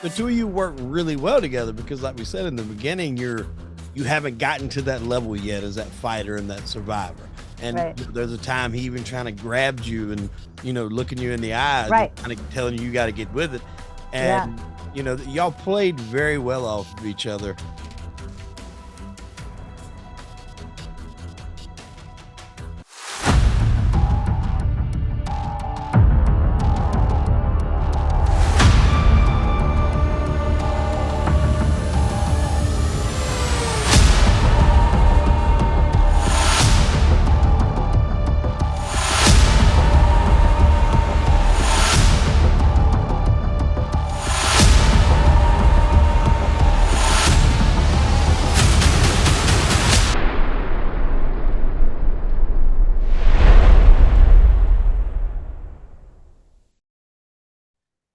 the two of you work really well together because, like we said in the beginning, you haven't gotten to that level yet as that fighter and that survivor. And Right. there's a time he even trying to grab you and looking you in the eyes, Right. and kind of telling you got to get with it. Yeah. And y'all played very well off of each other.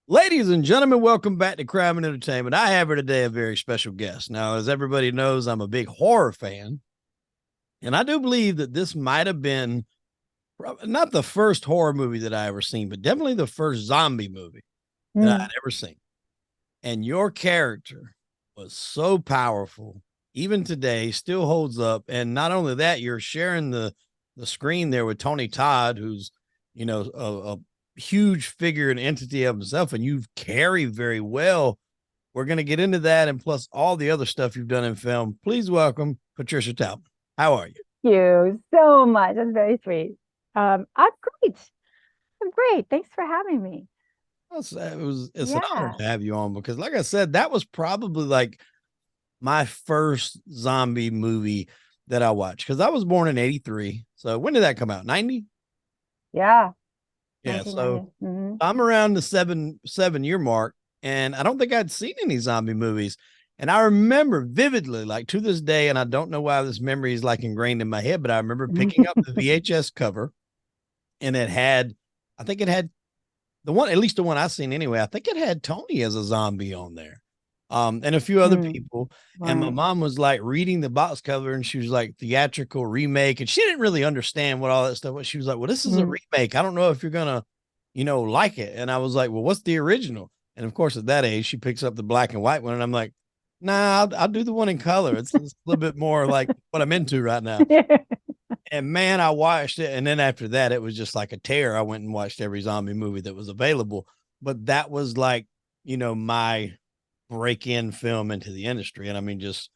Ladies and gentlemen, welcome back to Crime and Entertainment. I have here today a very special guest. Now, as everybody knows, I'm a big horror fan, and I do believe that this might have been not the first horror movie that I ever seen, but definitely the first zombie movie that I had ever seen. And your character was so powerful, even today, still holds up. And not only that, you're sharing the screen there with Tony Todd, who's a huge figure and entity of himself, and you've carried very well. We're going to get into that and plus all the other stuff you've done in film. Please welcome Patricia Tallman. How are you? Thank you so much. That's very sweet. I'm great. I'm great. Thanks for having me. It's an honor to have you on because, like I said, that was probably like my first zombie movie that I watched because I was born in '83. So when did that come out? 90? Yeah. Yeah. So I'm around the seven year mark, and I don't think I'd seen any zombie movies. And I remember vividly, like to this day, and I don't know why this memory is like ingrained in my head, but I remember picking up the VHS cover, and I think it had the one, at least the one I seen anyway. I think it had Tony as a zombie on there, and a few other people. Right. And my mom was like reading the box cover, and she was like theatrical remake, and she didn't really understand what all that stuff was. She was like, "Well, this is a remake. I don't know if you're gonna, like it." And I was like, "Well, what's the original?" And of course, at that age, she picks up the black and white one, and I'm like, "Nah, I'll do the one in color. It's a little bit more like what I'm into right now." And man, I watched it. And then after that, it was just like a tear. I went and watched every zombie movie that was available. But that was like, my break-in film into the industry. And I mean, just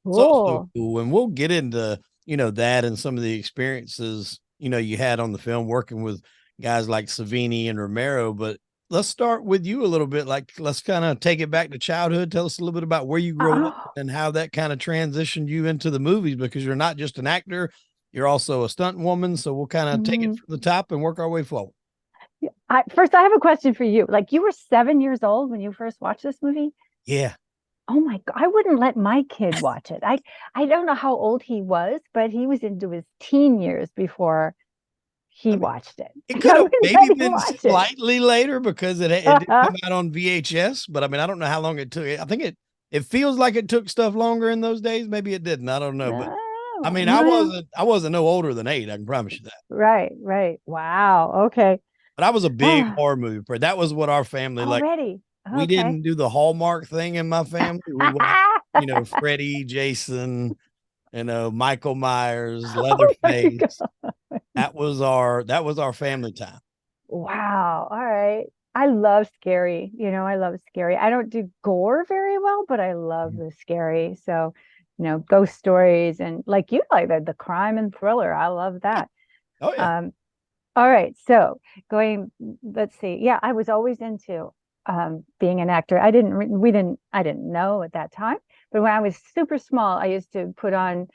so cool. And we'll get into, that and some of the experiences, you had on the film working with guys like Savini and Romero. But let's start with you a little bit. Like, let's kind of take it back to childhood. Tell us a little bit about where you grew up and how that kind of transitioned you into the movies, because you're not just an actor, you're also a stunt woman. So we'll kind of take it from the top and work our way forward. First, I have a question for you. Like, you were 7 years old when you first watched this movie? Yeah. Oh my God. I wouldn't let my kid watch it. I don't know how old he was, but he was into his teen years before he watched it. It could have maybe been slightly later because it didn't come out on VHS, but I mean, I don't know how long it took. I think it feels like it took stuff longer in those days. Maybe it didn't. I don't know, but I mean, I wasn't no older than 8. I can promise you that. Right. Wow. Okay. But I was a big horror movie. That was what our family already. We didn't do the Hallmark thing in my family. We watched, Freddy, Jason, Michael Myers, Leatherface. That was our family time. Wow. All right. I love scary. I love scary. I don't do gore very well, but I love the scary. So, ghost stories and like you like the crime and thriller. I love that. Oh yeah. All right. So let's see. Yeah, I was always into being an actor. I didn't know at that time, but when I was super small, I used to put on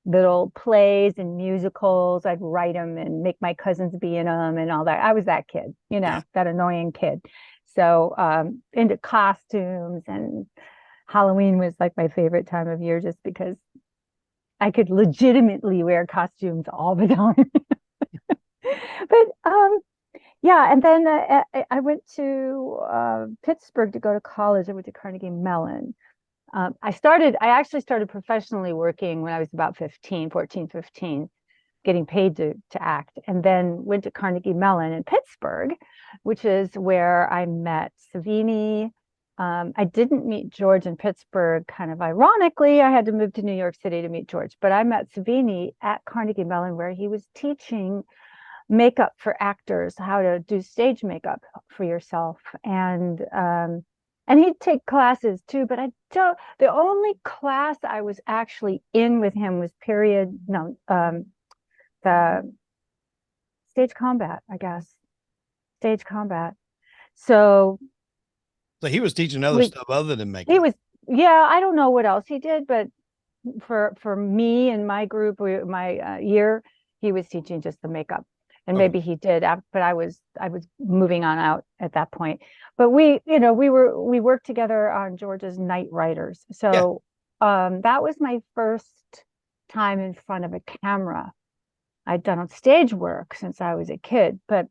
little plays and musicals. I'd write them and make my cousins be in them and all that. I was that kid, that annoying kid. So into costumes, and Halloween was like my favorite time of year just because I could legitimately wear costumes all the time. But yeah, and then I went to Pittsburgh to go to college. I went to Carnegie Mellon. I actually started professionally working when I was about 14, 15, getting paid to act, and then went to Carnegie Mellon in Pittsburgh, which is where I met Savini, I didn't meet George in Pittsburgh. Kind of ironically, I had to move to New York City to meet George, but I met Savini at Carnegie Mellon, where he was teaching makeup for actors, how to do stage makeup for yourself. And he'd take classes too, but the only class I was actually in with him was the stage combat, I guess. Stage combat. So he was teaching other stuff other than makeup. He was, yeah, I don't know what else he did, but for me and my group, my year, he was teaching just the makeup. And maybe he did, but I was moving on out at that point. But we worked together on George's Night Riders. So that was my first time in front of a camera. I'd done on stage work since I was a kid, but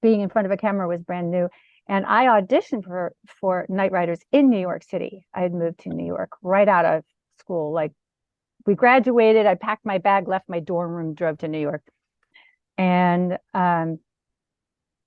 being in front of a camera was brand new. And I auditioned for Night Riders in New York City. I had moved to New York right out of school. Like, we graduated, I packed my bag, left my dorm room, drove to New York. And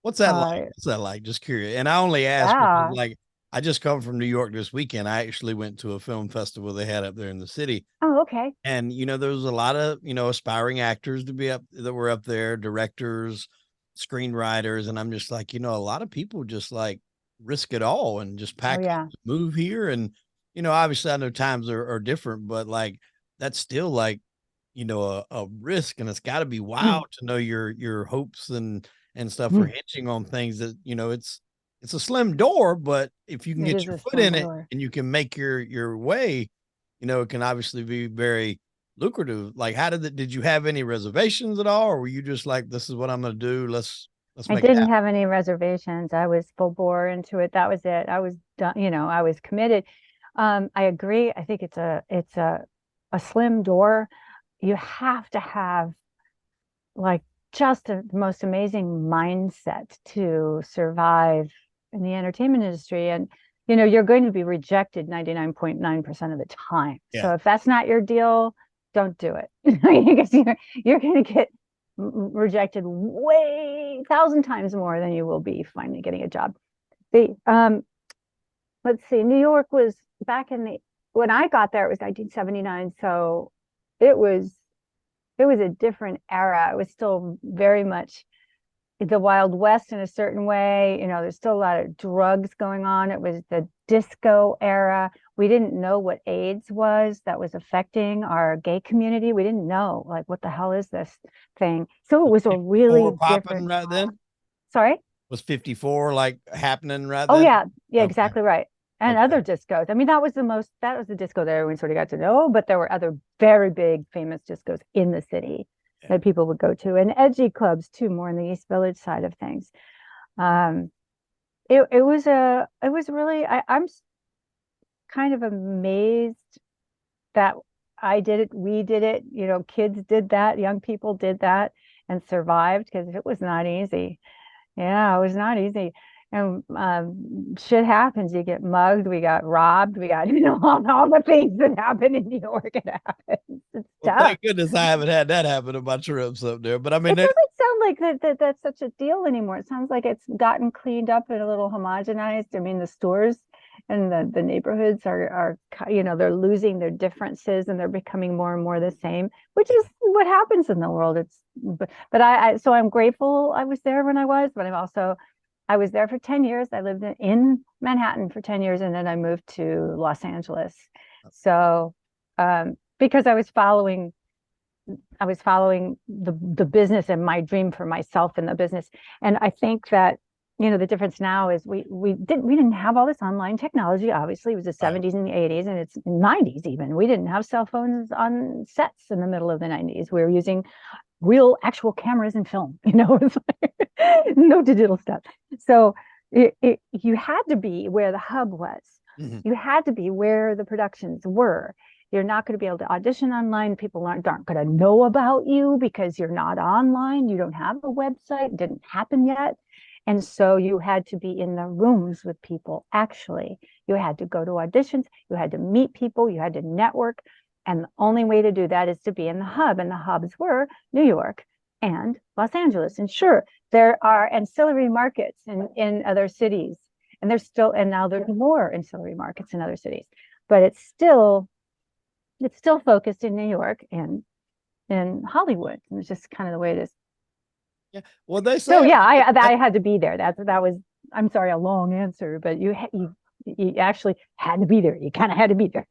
what's that like? What's that like? Just curious. And I only asked because, like, I just come from New York this weekend. I actually went to a film festival they had up there in the city. Oh, okay. And there was a lot of aspiring actors that were up there, directors, screenwriters, and I'm just like, a lot of people just like risk it all and just pack up, move here. And obviously I know times are different, but like that's still like a risk, and it's got to be wild to know your hopes and stuff are hinging on things that it's a slim door, but if you can get your foot in it and you can make your way, it can obviously be very lucrative. Like, did you have any reservations at all, or were you just like, this is what I'm going to do, let's make I didn't have any reservations. I was full bore into it. That was it. I was done, I was committed. I agree. I think it's a slim door. You have to have like just the most amazing mindset to survive in the entertainment industry. And you're going to be rejected 99.9% of the time. So if that's not your deal, don't do it, because you're going to get rejected way 1,000 times more than you will be finally getting a job. Let's see, New York was when I got there, it was 1979. So it was a different era. It was still very much the Wild West in a certain way. There's still a lot of drugs going on. It was the disco era. We didn't know what AIDS was that was affecting our gay community. We didn't know, like, what the hell is this thing? So it was a really different right then. Sorry? Was 54 like happening right then? Oh yeah. Yeah, exactly right. And other discos. I mean, that was the disco that everyone sort of got to know, but there were other very big famous discos in the city that people would go to, and edgy clubs too, more in the East Village side of things. It was really, I'm kind of amazed that I did it, we did it, kids did that, young people did that and survived, because it was not easy. Yeah, it was not easy. And shit happens. You get mugged. We got robbed. We got all the things that happen in New York. It happens. It's tough. Thank goodness I haven't had that happen in my trips up there. But I mean, it doesn't sound like that's such a deal anymore. It sounds like it's gotten cleaned up and a little homogenized. I mean, the stores and the neighborhoods are they're losing their differences and they're becoming more and more the same, which is what happens in the world. So I'm grateful I was there when I was, but I was there for 10 years. I lived in Manhattan for 10 years, and then I moved to Los Angeles. So, because I was following the business and my dream for myself in the business. And I think that, the difference now is we didn't have all this online technology. Obviously, it was the 70s and the 80s, and it's 90s even. We didn't have cell phones on sets in the middle of the 90s. We were using real actual cameras and film, it's like, no digital stuff. So you had to be where the hub was. Mm-hmm. You had to be where the productions were. You're not going to be able to audition online. People aren't going to know about you because you're not online. You don't have a website. It didn't happen yet. And so you had to be in the rooms with people. Actually, you had to go to auditions. You had to meet people. You had to network. And the only way to do that is to be in the hub. And the hubs were New York and Los Angeles. And sure, there are ancillary markets in other cities. And there's still, and now there's more ancillary markets in other cities, but it's still focused in New York and in Hollywood. And it's just kind of the way it is. Yeah. Well, they say. So yeah, I had to be there. That was, I'm sorry, a long answer, but you actually had to be there. You kind of had to be there.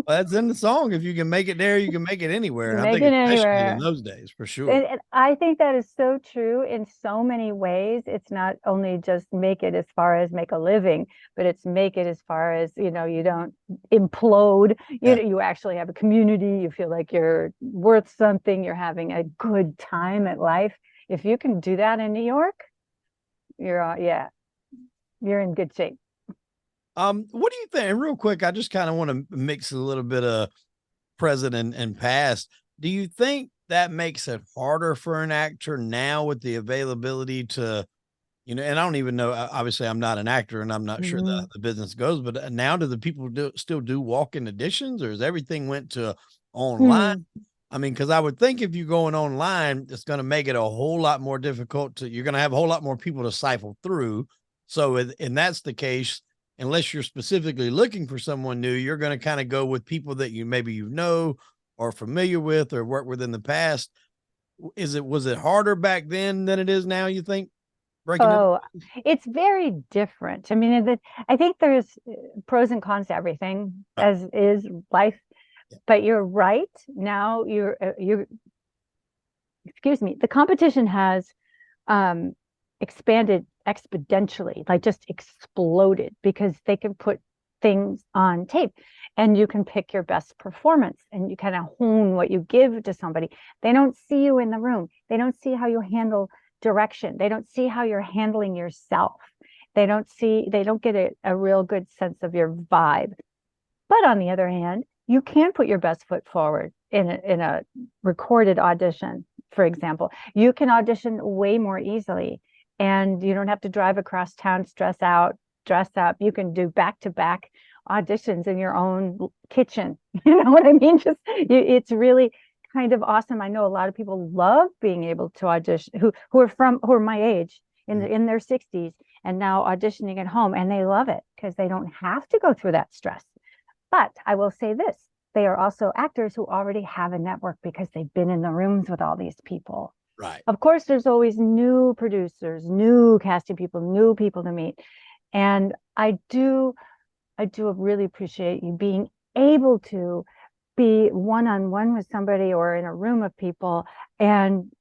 Well, that's in the song. If you can make it there, you can make it anywhere. You And I make think it especially anywhere. in those days, for sure. And I think that is so true in so many ways. It's not only just make it as far as make a living, but it's make it as far as, you don't implode. You actually have a community. You feel like you're worth something. You're having a good time at life. If you can do that in New York, you're in good shape. What do you think? And real quick, I just kind of want to mix a little bit of present and past. Do you think that makes it harder for an actor now with the availability to, and I don't even know, obviously I'm not an actor and I'm not sure the business goes, but now do the people still do walk-in auditions, or is everything went to online? I mean, because I would think if you're going online, it's going to make it a whole lot more difficult you're going to have a whole lot more people to siphon through. So, and that's the case, unless you're specifically looking for someone new, you're going to kind of go with people that you know or familiar with or worked with in the past. Was it harder back then than it is now, you think? It's very different. I mean, I think there's pros and cons to everything, as is life. Yeah. But you're right. Now excuse me, the competition has expanded exponentially, like just exploded, because they can put things on tape and you can pick your best performance and you kind of hone what you give to somebody. They don't see you in the room. They don't see how you handle direction. They don't see how you're handling yourself. They don't get a real good sense of your vibe. But on the other hand, you can put your best foot forward in a recorded audition, for example. You can audition way more easily, and you don't have to drive across town, stress out, dress up. You can do back-to-back auditions in your own kitchen. You know what I mean? It's really kind of awesome. I know a lot of people love being able to audition, who are my age, in their 60s, and now auditioning at home, and they love it because they don't have to go through that stress. But I will say this, they are also actors who already have a network because they've been in the rooms with all these people. Right. Of course, there's always new producers, new casting people, new people to meet. And I do really appreciate you being able to be one-on-one with somebody or in a room of people and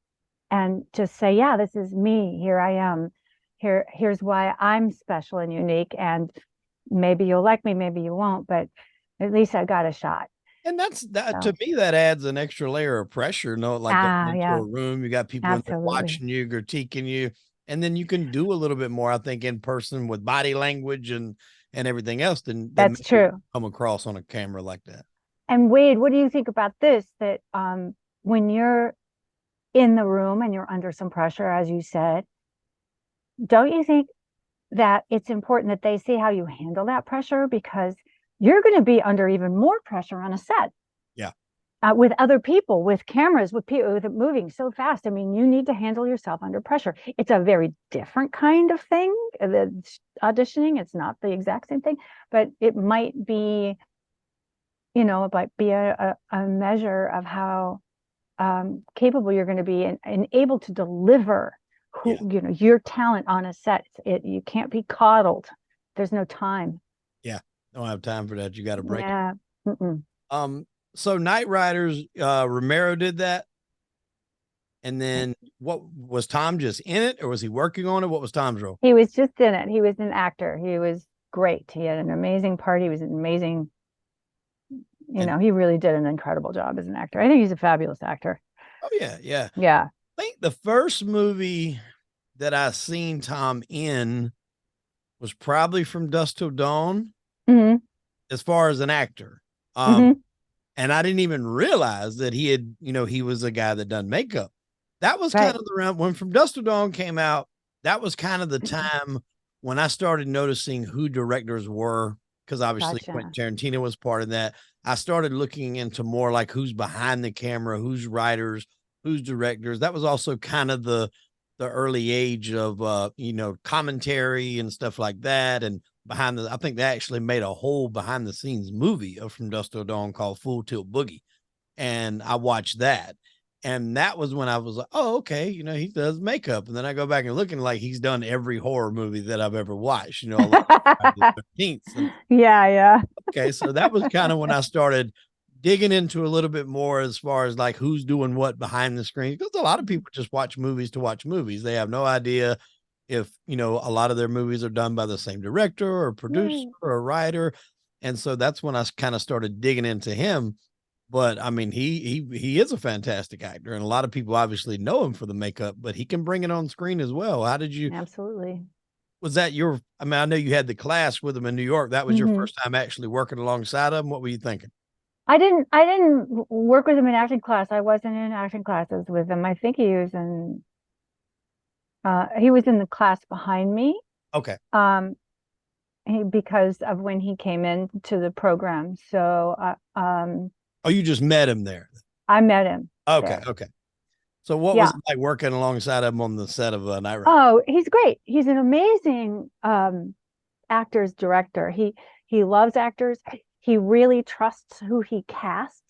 just say, yeah, this is me. Here I am. Here's why I'm special and unique. And maybe you'll like me, maybe you won't, but at least I got a shot. And to me, that adds an extra layer of pressure. Like going into a room, you got people in there watching you, critiquing you, and then you can do a little bit more, I think, in person with body language and everything else than that's true. Come across on a camera like that. And Wade, what do you think about this? That when you're in the room and you're under some pressure, as you said, don't you think that it's important that they see how you handle that pressure? Because you're going to be under even more pressure on a set. Yeah. With other people, with cameras, with people, with it moving so fast. I mean, you need to handle yourself under pressure. It's a very different kind of thing. The auditioning, it's not the exact same thing, but it might be, it might be a measure of how capable you're going to be and able to deliver your talent on a set. You can't be coddled. There's no time. Yeah. Don't have time for that. You got to break it. So Night Riders, Romero did that. And then what was Tom just in it, or was he working on it? What was Tom's role? He was just in it. He was an actor. He was great. He had an amazing part. He was an amazing, he really did an incredible job as an actor. I think he's a fabulous actor. Oh yeah. Yeah. Yeah. I think the first movie that I seen Tom in was probably From Dusk Till Dawn. Mm-hmm. As far as an actor. And I didn't even realize that he had, he was a guy that done makeup. That was kind of around when From Dusk Till Dawn came out. That was kind of the time when I started noticing who directors were, because obviously Quentin Tarantino was part of that. I started looking into more like who's behind the camera, who's writers, who's directors. That was also kind of the the early age of commentary and stuff like that. And I think they actually made a whole behind the scenes movie of From Dusk Till Dawn called Full Tilt Boogie. And I watched that. And that was when I was like, oh, okay, he does makeup. And then I go back and look, and like he's done every horror movie that I've ever watched, a lot of the 13th. And Yeah. okay, so that was kind of when I started digging into a little bit more as far as like who's doing what behind the screen, because a lot of people just watch movies to watch movies. They have no idea if a lot of their movies are done by the same director or producer or writer. And so that's when I kind of started digging into him. But I mean, he is a fantastic actor, and a lot of people obviously know him for the makeup, but he can bring it on screen as well. How did you? Absolutely. Was that your? I mean, I know you had the class with him in New York. That was your first time actually working alongside him. What were you thinking? I didn't work with him in acting class. I wasn't in acting classes with him. I think he was in the class behind me. Okay. Because of when he came into the program. So oh, you just met him there. I met him. Okay. There. Okay. So what was it like working alongside him on the set of Night Rider? Oh, he's great. He's an amazing actor's director. He loves actors. He really trusts who he casts.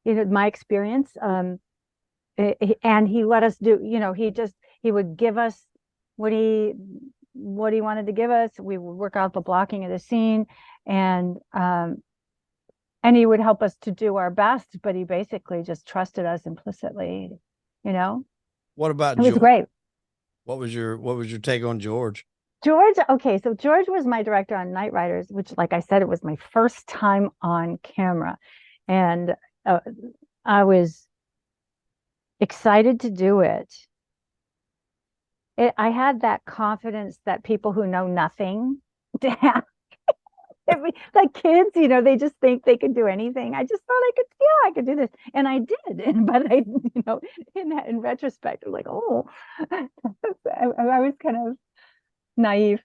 My experience. And he let us do. He would give us what he wanted to give us. We would work out the blocking of the scene, and he would help us to do our best. But he basically just trusted us implicitly. What about it was George? great. What was your take on George? Okay, so George was my director on Night Riders, which, like I said, it was my first time on camera, and I was excited to do it. I had that confidence that people who know nothing to have. Like kids, they just think they could do anything. I just thought I could do this, and I did. But in retrospect, I'm like, oh, I was kind of naive.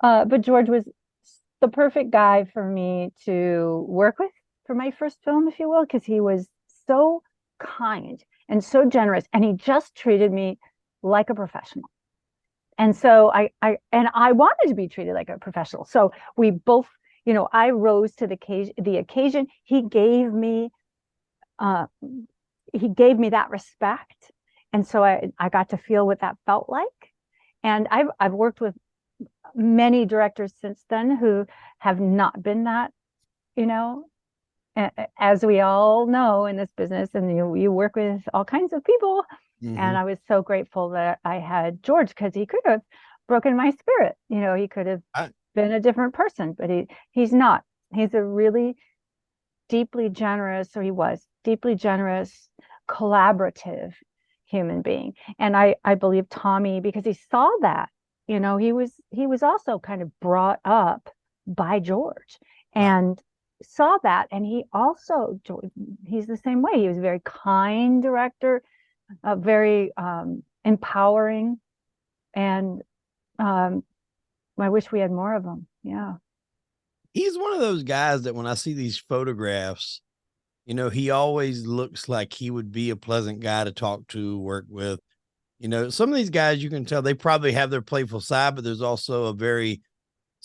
But George was the perfect guy for me to work with for my first film, if you will, because he was so kind and so generous, and he just treated me like a professional. And so I wanted to be treated like a professional. So we both, I rose to the occasion. He gave me that respect. And so I got to feel what that felt like. And I've worked with many directors since then who have not been that, as we all know in this business, and you work with all kinds of people. Mm-hmm. And I was so grateful that I had George, because he could have broken my spirit. He could have been a different person, but he's not. He's a really deeply generous, or he was deeply generous, collaborative human being. And I believe Tommy, because he saw that, he was also kind of brought up by George and saw that. And he's the same way. He was a very kind director, very empowering, and I wish we had more of them. Yeah. He's one of those guys that when I see these photographs, he always looks like he would be a pleasant guy to talk to, work with. Some of these guys, you can tell they probably have their playful side, but there's also a very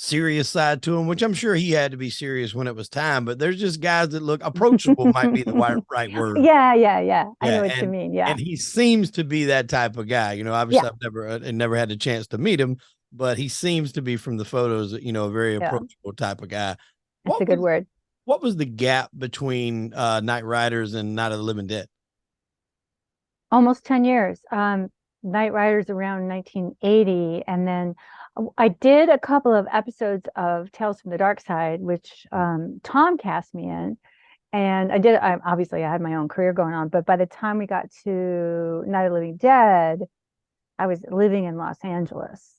serious side to him, which I'm sure he had to be serious when it was time. But there's just guys that look approachable, might be the right word. Yeah. I know what you mean. Yeah. And he seems to be that type of guy. Obviously I've never had the chance to meet him, but he seems to be, from the photos, a very approachable type of guy. That's a good word. What was the gap between Night Riders and Night of the Living Dead? Almost 10 years. Night Riders around 1980, and then I did a couple of episodes of Tales from the Dark Side, which Tom cast me in, and obviously I had my own career going on, but by the time we got to Night of the Living Dead, I was living in Los Angeles,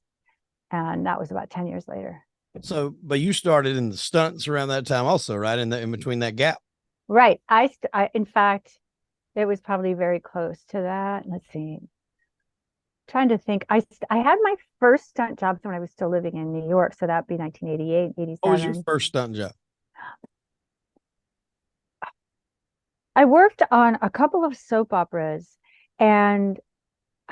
and that was about 10 years later. So, but you started in the stunts around that time also, right? In between that gap. Right. I in fact, it was probably very close to that. Let's see. Trying to think. I had my first stunt jobs when I was still living in New York, so that'd be 1988, 87. What was your first stunt job? I worked on a couple of soap operas, and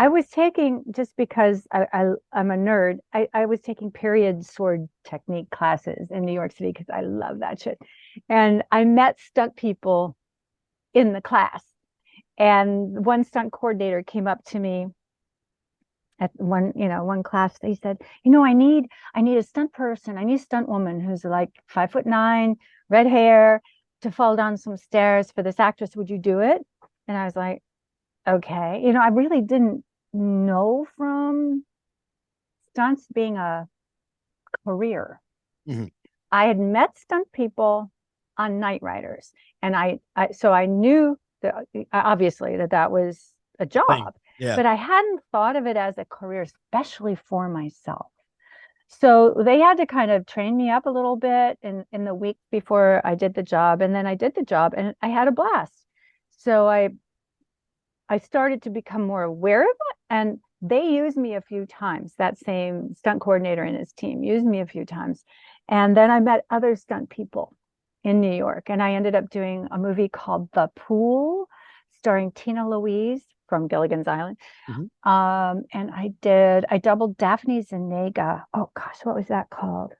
I was taking, just because I'm a nerd, I was taking period sword technique classes in New York City because I love that shit. And I met stunt people in the class. And one stunt coordinator came up to me at one class. He said, I need a stunt person. I need a stunt woman who's like 5'9", red hair, to fall down some stairs for this actress. Would you do it? And I was like, okay. I really didn't know from stunts being a career. Mm-hmm. I had met stunt people on Night Riders, and so I knew that obviously that was a job, yeah. but I hadn't thought of it as a career, especially for myself. So they had to kind of train me up a little bit in the week before I did the job, and then I did the job, and I had a blast. So I started to become more aware of it, and they used me a few times. That same stunt coordinator and his team used me a few times. And then I met other stunt people in New York, and I ended up doing a movie called The Pool, starring Tina Louise from Gilligan's Island. Mm-hmm. And I doubled Daphne Zuniga. Oh gosh, what was that called?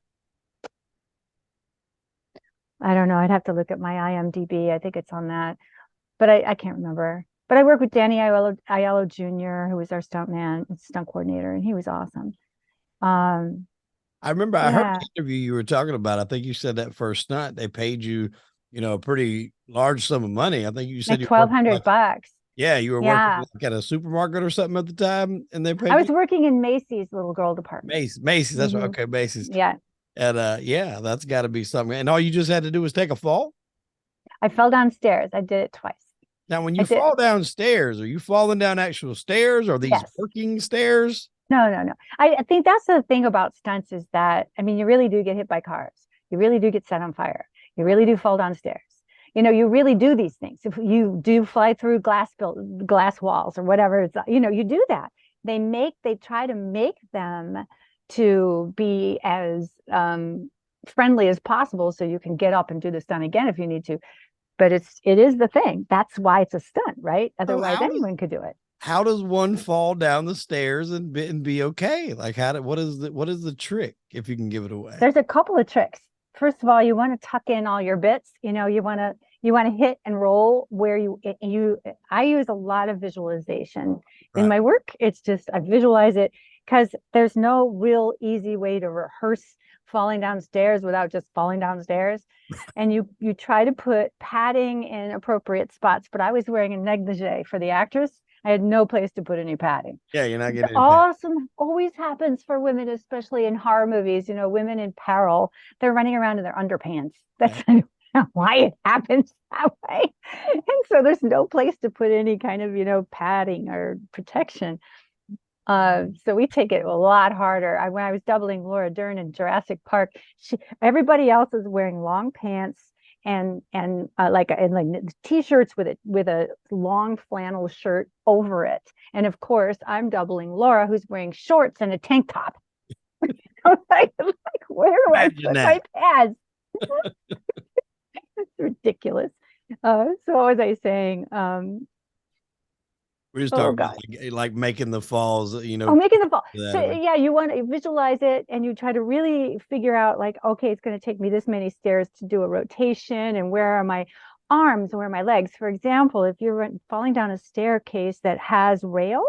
I don't know. I'd have to look at my IMDb. I think it's on that, but I can't remember. But I worked with Danny Aiello Jr., who was our stunt coordinator, and he was awesome. I remember I heard the interview you were talking about. I think you said that first stunt, they paid you, a pretty large sum of money. I think you said like $1,200. Yeah, you were working like at a supermarket or something at the time, and they paid I was working in Macy's little girl department. Macy's, that's right. Okay, Macy's. Yeah. And yeah, that's got to be something. And all you just had to do was take a fall? I fell downstairs. I did it twice. Now, when you fall downstairs, are you falling down actual stairs, or are these working stairs? No. I think that's the thing about stunts is that, you really do get hit by cars. You really do get set on fire. You really do fall downstairs. You really do these things. If you do fly through glass walls or whatever, it's, you do that. They try to make them to be as friendly as possible so you can get up and do the stunt again if you need to. But it is the thing. That's why it's a stunt, right? Otherwise, anyone could do it. How does one fall down the stairs and be okay? Like, what is the trick, if you can give it away? There's a couple of tricks. First of all, you want to tuck in all your bits. You want to hit and roll where I use a lot of visualization in my work. It's just, I visualize it because there's no real easy way to rehearse falling downstairs without just falling downstairs. And you try to put padding in appropriate spots, but I was wearing a negligee for the actress. I had no place to put any padding. Yeah, you're not getting awesome. Always happens for women, especially in horror movies. Women in peril, they're running around in their underpants. That's why it happens that way. And so there's no place to put any kind of padding or protection. So we take it a lot harder. When I was doubling Laura Dern in Jurassic Park, everybody else is wearing long pants and like t-shirts with a long flannel shirt over it. And of course, I'm doubling Laura, who's wearing shorts and a tank top. like, where do I put my pads? It's ridiculous. So what was I saying? We're just talking about like making the falls, making the fall. So yeah, you want to visualize it and you try to really figure out like, okay, it's going to take me this many stairs to do a rotation, and where are my arms and where are my legs? For example, if you're falling down a staircase that has rails,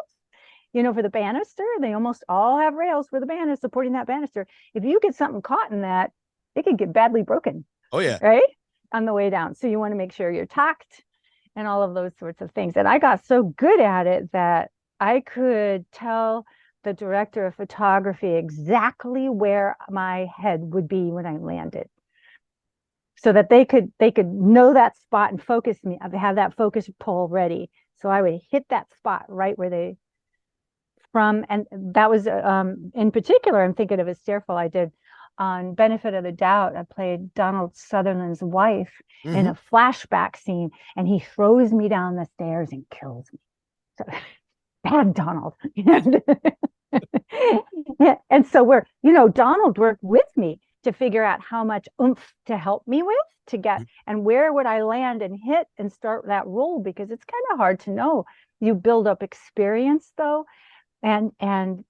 for the banister, they almost all have rails for the banister, supporting that banister. If you get something caught in that, it could get badly broken. Oh yeah. Right? On the way down. So you want to make sure you're tucked and all of those sorts of things. And I got so good at it that I could tell the director of photography exactly where my head would be when I landed, so that they could know that spot and focus me. I have that focus pole ready, so I would hit that spot right where they from. And that was in particular, I'm thinking of a stairfall I did on Benefit of the Doubt. I played Donald Sutherland's wife in a flashback scene, and he throws me down the stairs and kills me. So, bad Donald. And so Donald worked with me to figure out how much oomph to help me with to get, and where would I land and hit and start that roll, because it's kind of hard to know you build up experience though, and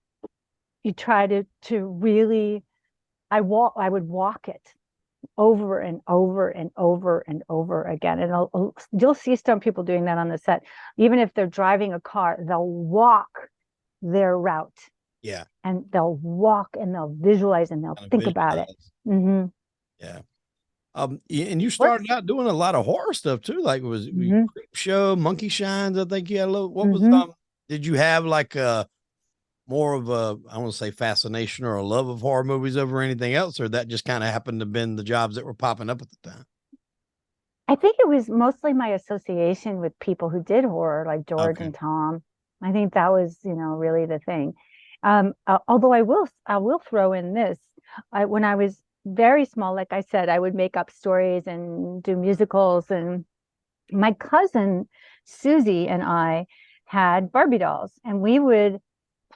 you try to really, I would walk it over and over and over and over again. And you'll see stunt people doing that on the set. Even if they're driving a car, they'll walk their route. Yeah. And they'll walk and they'll visualize and they'll think about it. Mm-hmm. Yeah. And you started out doing a lot of horror stuff too. Like, was Creep Show, Monkey Shines? I think you had a little. What was did you have like more of a, I want to say, fascination or a love of horror movies over anything else, or that just kind of happened to have been the jobs that were popping up at the time? I think it was mostly my association with people who did horror, like George and Tom. I think that was, really the thing. Although I will throw in this. When I was very small, like I said, I would make up stories and do musicals. And my cousin Susie and I had Barbie dolls, and we would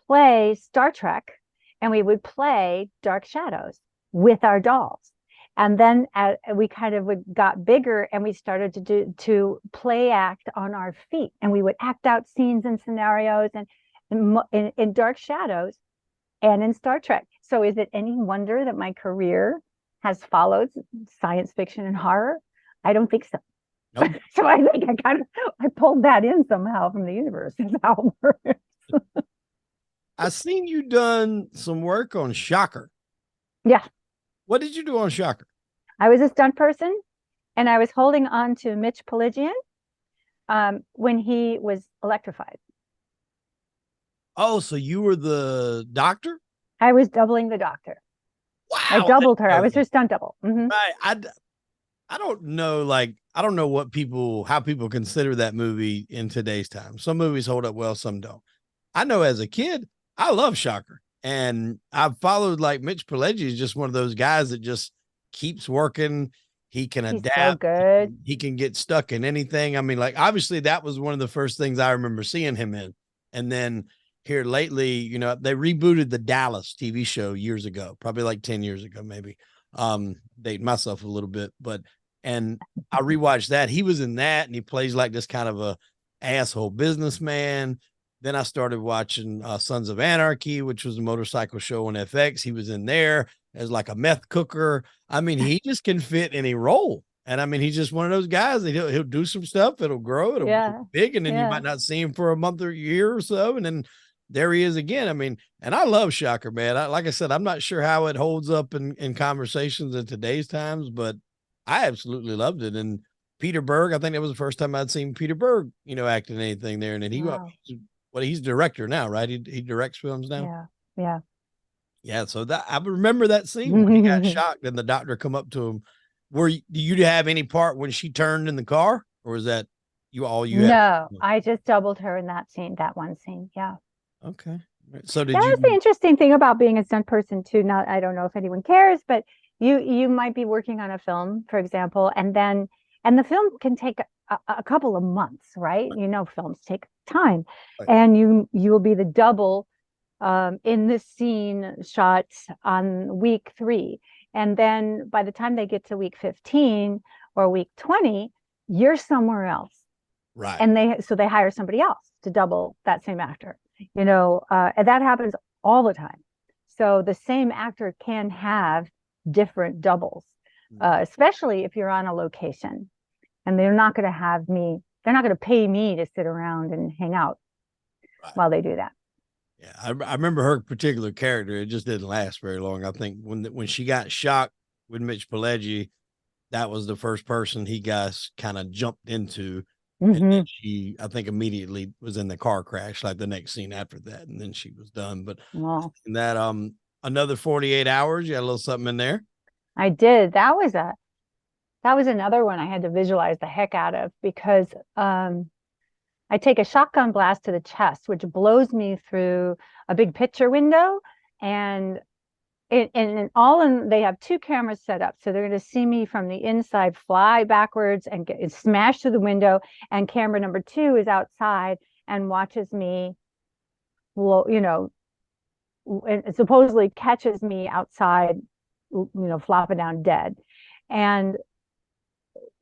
play Star Trek and we would play Dark Shadows with our dolls. And then we kind of got bigger and we started to play act on our feet, and we would act out scenes and scenarios and in Dark Shadows and in Star Trek. So is it any wonder that my career has followed science fiction and horror? I don't think so. Nope. So I think I pulled that in somehow from the universe. Is how it works. I've seen you done some work on Shocker. Yeah. What did you do on Shocker? I was a stunt person, and I was holding on to Mitch Pelagian when he was electrified. Oh, so you were the doctor? I was doubling the doctor. Wow. I doubled her. I was her stunt double. Mm-hmm. Right. I don't know, I don't know how people consider that movie in today's time. Some movies hold up well, some don't. I know as a kid, I love Shocker. And I've followed, like, Mitch Pileggi is just one of those guys that just keeps working. He can adapt. So good. He can get stuck in anything. I mean, like, obviously that was one of the first things I remember seeing him in. And then here lately, they rebooted the Dallas TV show years ago, probably like 10 years ago, maybe. Dating myself a little bit, and I rewatched that. He was in that, and he plays like this kind of a asshole businessman. Then I started watching Sons of Anarchy, which was a motorcycle show on FX. He was in there as like a meth cooker. I mean, he just can fit any role. And I mean, he's just one of those guys that he'll do some stuff. It'll grow. It'll be big. And then you might not see him for a month or a year or so. And then there he is again. I mean, and I love Shocker, man. Like I said, I'm not sure how it holds up in conversations in today's times, but I absolutely loved it. And Peter Berg, I think that was the first time I'd seen Peter Berg, acting anything there. And then he's director now, right? He directs films now. Yeah. So that I remember that scene when he got shocked and the doctor come up to him. Do you have any part when she turned in the car, or is that all you? No, I just doubled her in that scene, that one scene. Yeah. Okay. So that's the interesting thing about being a stunt person too. I don't know if anyone cares, but you might be working on a film, for example, and the film can take a couple of months, right? Films take time, right. And you will be the double in this scene shot on week 3. And then by the time they get to week 15 or week 20, you're somewhere else. Right. And they hire somebody else to double that same actor, and that happens all the time. So the same actor can have different doubles, especially if you're on a location, and they're not going to pay me to sit around and hang out while they do that. Yeah, I remember her particular character. It just didn't last very long. I think when she got shocked with Mitch Pileggi, that was the first person he guys kind of jumped into. Mm-hmm. And then she, I think, immediately was in the car crash, like the next scene after that, and then she was done. But that another 48 hours, you had a little something in there. I did. That was another one I had to visualize the heck out of, because I take a shotgun blast to the chest, which blows me through a big picture window, and they have 2 cameras set up, so they're going to see me from the inside fly backwards and get smashed through the window, and camera number 2 is outside and watches me, and supposedly catches me outside, flopping down dead. And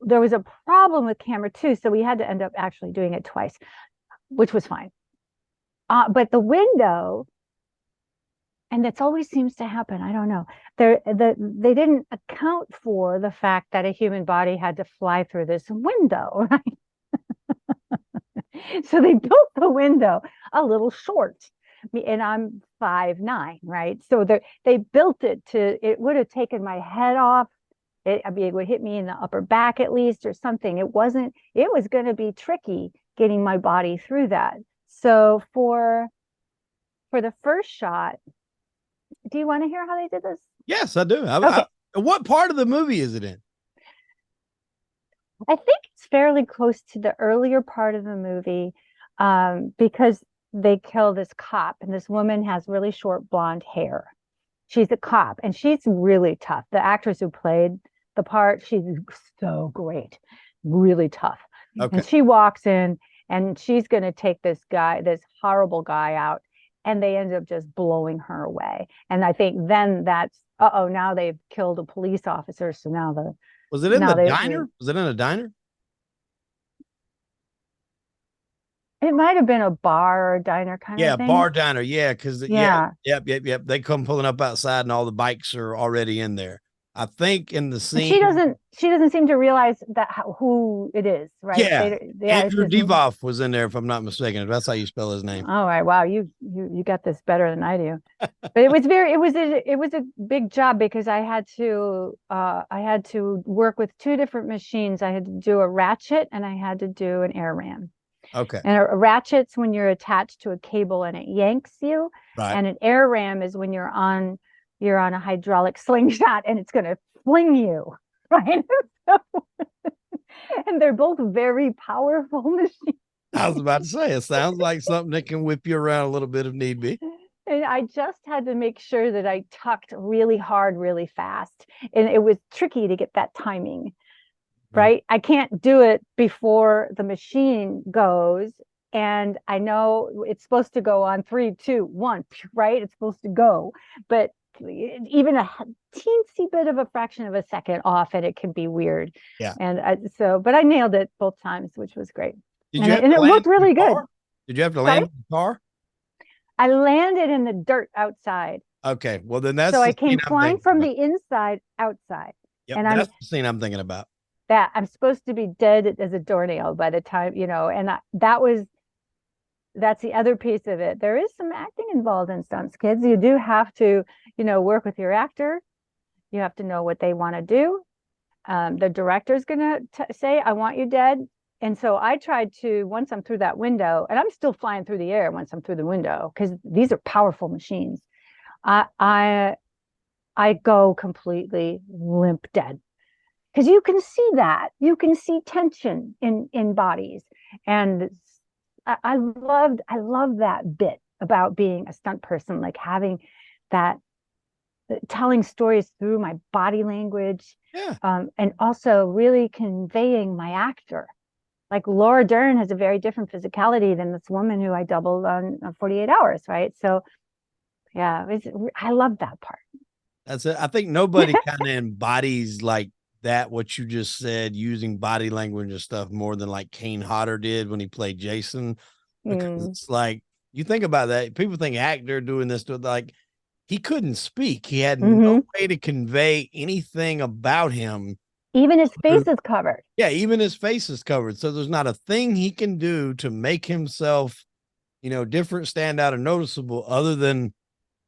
there was a problem with camera 2, so we had to end up actually doing it twice. which was fine. But the window, and that's always seems to happen. I don't know. They didn't account for the fact that a human body had to fly through this window, right? So they built the window a little short, and I'm 5'9", right? So they built it it would have taken my head off. I mean, it would hit me in the upper back at least or something. It was going to be tricky getting my body through that. So for the first shot, do you want to hear how they did this? Yes, I do. Okay. What part of the movie is it in? I think it's fairly close to the earlier part of the movie, because they kill this cop, and this woman has really short blonde hair. She's a cop, and she's really tough. The actress who played the part, she's so great, really tough. Okay. And she walks in, and she's going to take this horrible guy out, and they end up just blowing her away. And I think then that's, now they've killed a police officer. So now was it in the diner? Was it in a diner? It might have been a bar or diner kind of thing. Yeah, bar diner. Yeah, because yep. They come pulling up outside, and all the bikes are already in there. I think in the scene, she doesn't seem to realize who it is, right? Yeah, Andrew Devoff was in there, if I'm not mistaken. If that's how you spell his name. All right, wow, you got this better than I do. But it was a big job because I had to work with two different machines. I had to do a ratchet and I had to do an air ram. Okay. And a ratchet's when you're attached to a cable and it yanks you, right. And an air ram is when you're on a hydraulic slingshot and it's going to fling you, right? And they're both very powerful machines. I was about to say, it sounds like something that can whip you around a little bit if need be. And I just had to make sure that I tucked really hard, really fast. And it was tricky to get that timing, right? I can't do it before the machine goes. And I know it's supposed to go on 3, 2, 1, right? It's supposed to go. But even a teensy bit of a fraction of a second off and it can be weird. Yeah. And but I nailed it both times, which was great. And it looked really good. Did you have to land in the car? I landed in the dirt outside. Okay. Well, then that's so I came flying from the inside outside. Yep, and that's the scene I'm thinking about. That I'm supposed to be dead as a doornail by the time, and that's the other piece of it. There is some acting involved in stunts, kids. You do have to, work with your actor. You have to know what they want to do. The director's going to say, I want you dead. And so I tried to, once I'm through that window, and I'm still flying through the air once I'm through the window, because these are powerful machines. I go completely limp dead. Because you can see that. You can see tension in bodies. And I love that bit about being a stunt person, like having that, telling stories through my body language, and also really conveying my actor. Like Laura Dern has a very different physicality than this woman who I doubled on 48 Hours, right? So, yeah, I love that part. That's it. I think nobody kind of embodies like that, what you just said, using body language and stuff more than like Kane Hodder did when he played Jason. Because it's like, you think about that, people think actor doing this, like he couldn't speak. He had no way to convey anything about him. Even his face is covered. Yeah, even his face is covered. So there's not a thing he can do to make himself, different, stand out, and noticeable other than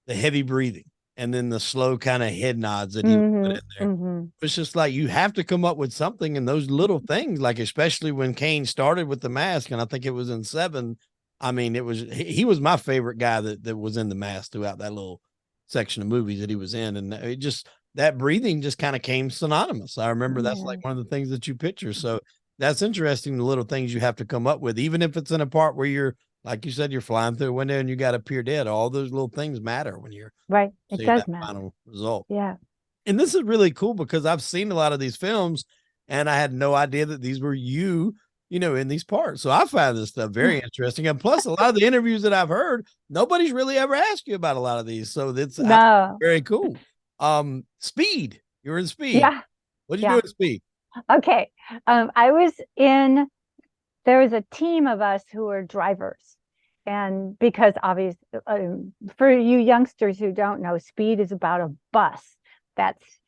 the heavy breathing and then the slow kind of head nods that he put in there. It's just like you have to come up with something, and those little things, like especially when Kane started with the mask, and I think it was in 7. I mean, he was my favorite guy that was in the mask throughout that little section of movies that he was in, and it just, that breathing just kind of came synonymous. I remember that's like one of the things that you picture. So that's interesting, the little things you have to come up with, even if it's in a part where you're, like you said, you're flying through a window and you got to appear dead. All those little things matter when you're right. It does matter. Final result. Yeah. And this is really cool because I've seen a lot of these films and I had no idea that these were you, in these parts. So I find this stuff very interesting. And plus, a lot of the interviews that I've heard, nobody's really ever asked you about a lot of these. So that's very cool. Speed. You were in Speed. Yeah. What did you do in Speed? Okay. I was in there was a team of us who were drivers. And because obviously, for you youngsters who don't know, speed is about a bus that's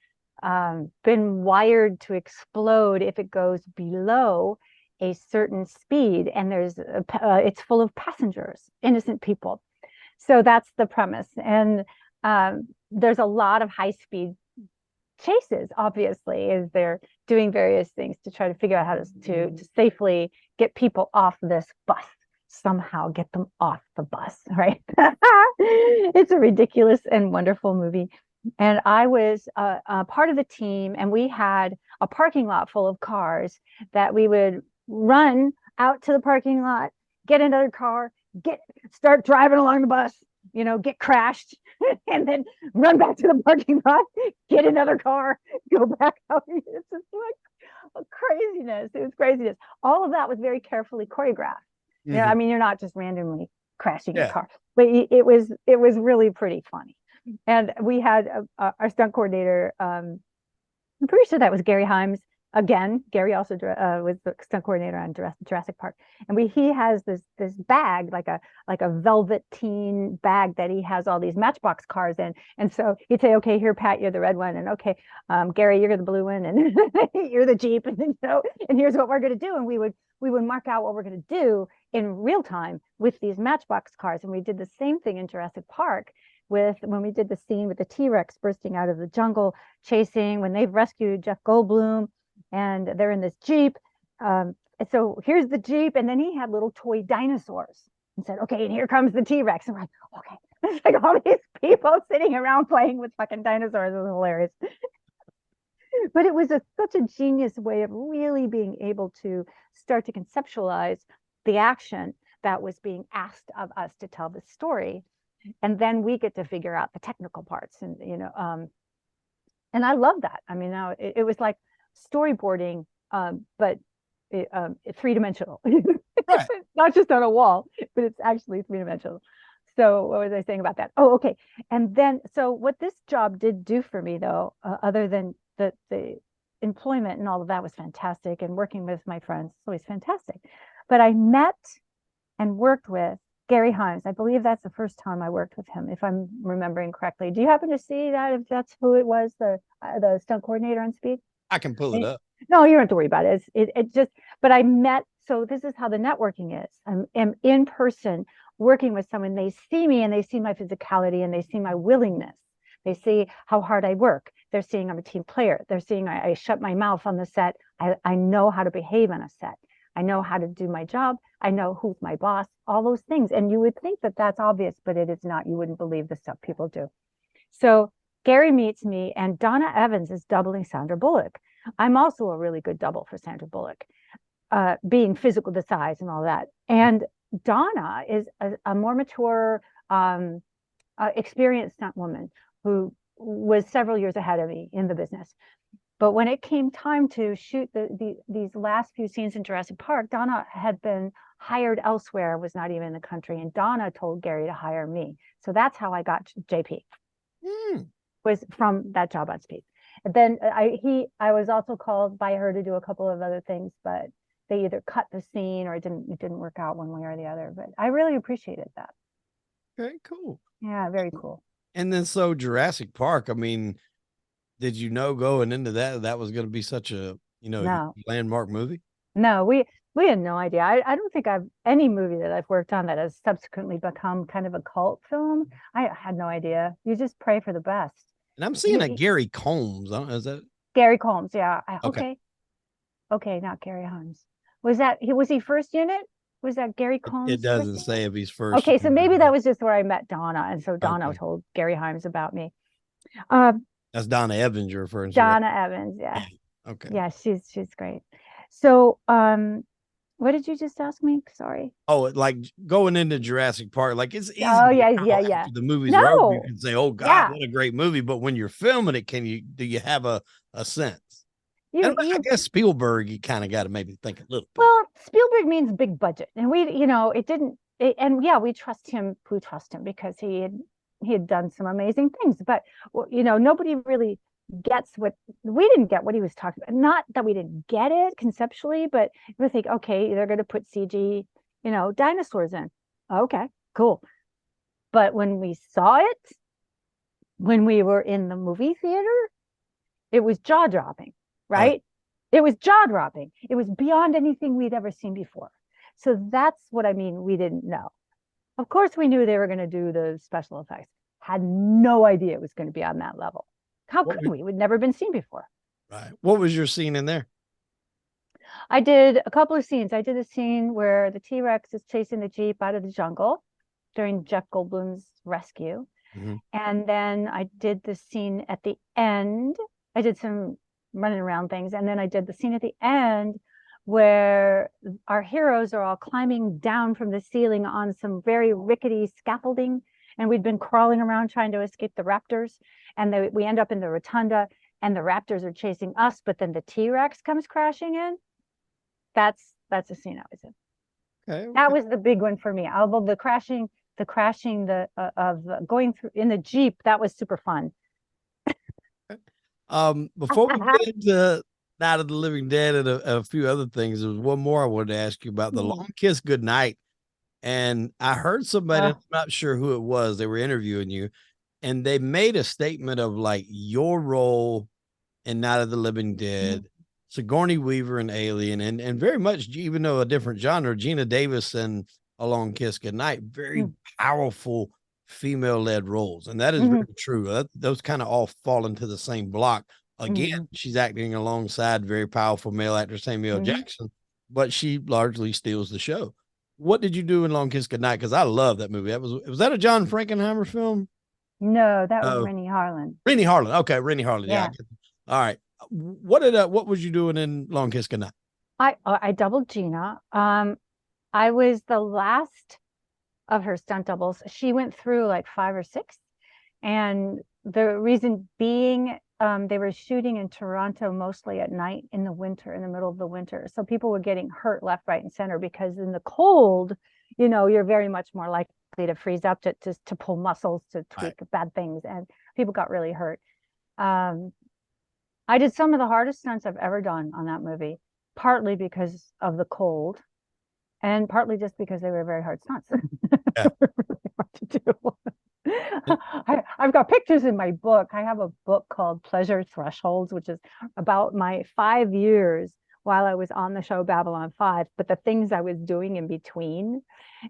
been wired to explode if it goes below a certain speed. And it's full of passengers, innocent people. So that's the premise. And there's a lot of high speed chases, obviously, as they're doing various things to try to figure out how to safely get people off this bus, somehow get them off the bus, right? It's a ridiculous and wonderful movie. And I was a part of the team, and we had a parking lot full of cars that we would run out to the parking lot, get another car, start driving along the bus, get crashed, and then run back to the parking lot, get another car, go back out. It's just like a craziness. It was craziness. All of that was very carefully choreographed. Mm-hmm. I mean, you're not just randomly crashing a car, but it was really pretty funny. And we had our stunt coordinator. I'm pretty sure that was Gary Himes. Again, Gary also was the stunt coordinator on Jurassic Park, and he has this bag, like a velveteen bag that he has all these Matchbox cars in. And so he'd say, "Okay, here, Pat, you're the red one, and okay, Gary, you're the blue one, and you're the Jeep, and and here's what we're going to do." And we would mark out what we're going to do in real time with these Matchbox cars. And we did the same thing in Jurassic Park when we did the scene with the T-Rex bursting out of the jungle, chasing when they've rescued Jeff Goldblum. And they're in this Jeep. So here's the Jeep. And then he had little toy dinosaurs and said, "Okay, and here comes the T-Rex." And we're like, okay. It's like all these people sitting around playing with fucking dinosaurs. It was hilarious. But it was such a genius way of really being able to start to conceptualize the action that was being asked of us to tell the story. And then we get to figure out the technical parts. And, and I love that. I mean, now it was like storyboarding, but three-dimensional. Right. Not just on a wall, but it's actually three-dimensional. So what was I saying about that? Oh, okay. And then, so what this job did do for me, though, other than the employment and all of that was fantastic, and working with my friends is always fantastic. But I met and worked with Gary Himes. I believe that's the first time I worked with him, if I'm remembering correctly. Do you happen to see that, if that's who it was, the stunt coordinator on Speed? I can pull it up. No, you don't have to worry about it. It just, but I met, so this is how the networking is. I'm in person working with someone. They see me and they see my physicality and they see my willingness. They see how hard I work. They're seeing I'm a team player. They're seeing I shut my mouth on the set. I know how to behave on a set. I know how to do my job. I know who's my boss, all those things. And you would think that that's obvious, but it is not. You wouldn't believe the stuff people do. So Gary meets me, and Donna Evans is doubling Sandra Bullock. I'm also a really good double for Sandra Bullock, being physical, the size and all that. And Donna is a more mature, experienced stunt woman who was several years ahead of me in the business. But when it came time to shoot these last few scenes in Jurassic Park, Donna had been hired elsewhere, was not even in the country. And Donna told Gary to hire me. So that's how I got JP, was from that job on Speed. And then I was also called by her to do a couple of other things, but they either cut the scene or it didn't work out one way or the other. But I really appreciated that. Very cool. Yeah, very cool. And then so Jurassic Park, I mean, did you know going into that was going to be such a, landmark movie? No, we had no idea. I don't think any movie that I've worked on that has subsequently become kind of a cult film. I had no idea. You just pray for the best. And I'm seeing a Gary Combs. Is that Gary Combs? Yeah. Okay, not Gary Himes. Was he first unit? Was that Gary Combs? It doesn't say if he's first. Okay, so maybe that was just where I met Donna, and so Donna told Gary Himes about me. That's Donna Evans you're referring to. Donna Evans, yeah. Okay. Yeah, she's great. So, what did you just ask me? Sorry. Oh, like going into Jurassic Park, like it's easy. Oh yeah. The movies are over, you can say, "Oh God, what a great movie!" But when you're filming it, do you have a sense? I guess Spielberg, you kind of got to maybe think a little bit. Well, Spielberg means big budget, and we trust him. We trust him because he had done some amazing things. But nobody really gets what we didn't get what he was talking about. Not that we didn't get it conceptually, but we think, okay, they're going to put CG, dinosaurs in. Okay, cool. But when we saw it, when we were in the movie theater, it was jaw dropping, right? It was jaw dropping. It was beyond anything we'd ever seen before. So that's what I mean. We didn't know. Of course, we knew they were going to do the special effects. Had no idea it was going to be on that level. How could we? We'd never been seen before. Right. What was your scene in there? I did a couple of scenes. I did a scene where the T-Rex is chasing the Jeep out of the jungle during Jeff Goldblum's rescue. Mm-hmm. And then I did the scene at the end. I did some running around things. And then I did the scene at the end where our heroes are all climbing down from the ceiling on some very rickety scaffolding. And we'd been crawling around trying to escape the raptors. And we end up in the rotunda and the raptors are chasing us, but then the T-Rex comes crashing in. That's a scene I was in. Okay. That was the big one for me. Although the crashing of going through in the Jeep, that was super fun. Before we get into Night of the Living Dead and a few other things, there was one more I wanted to ask you about, the Long Kiss Goodnight. And I heard somebody, I'm not sure who it was, they were interviewing you, and they made a statement of like your role in Night of the Living Dead, Sigourney Weaver and Alien, and very much, even though a different genre, Gina Davis and A Long Kiss Goodnight, very powerful female-led roles. And that is very true. Those kind of all fall into the same block. Again, she's acting alongside very powerful male actor Samuel Jackson, but she largely steals the show. What did you do in Long Kiss Goodnight? Because I love that movie. Was that a John Frankenheimer film? No, that was Rennie Harlan. Rennie Harlan. Okay, Rennie Harlan. Yeah. All right. What was you doing in Long Kiss Goodnight? I doubled Gina. I was the last of her stunt doubles. She went through like 5 or 6, and the reason being, they were shooting in Toronto mostly at night in the winter, in the middle of the winter. So people were getting hurt left, right, and center because in the cold, you're very much more likely to freeze up, to pull muscles, to tweak bad things, and people got really hurt. I did some of the hardest stunts I've ever done on that movie, partly because of the cold, and partly just because they were very hard stunts. Yeah. Really hard to do. I've got pictures in my book. I have a book called Pleasure Thresholds, which is about my 5 years while I was on the show Babylon 5, but the things I was doing in between.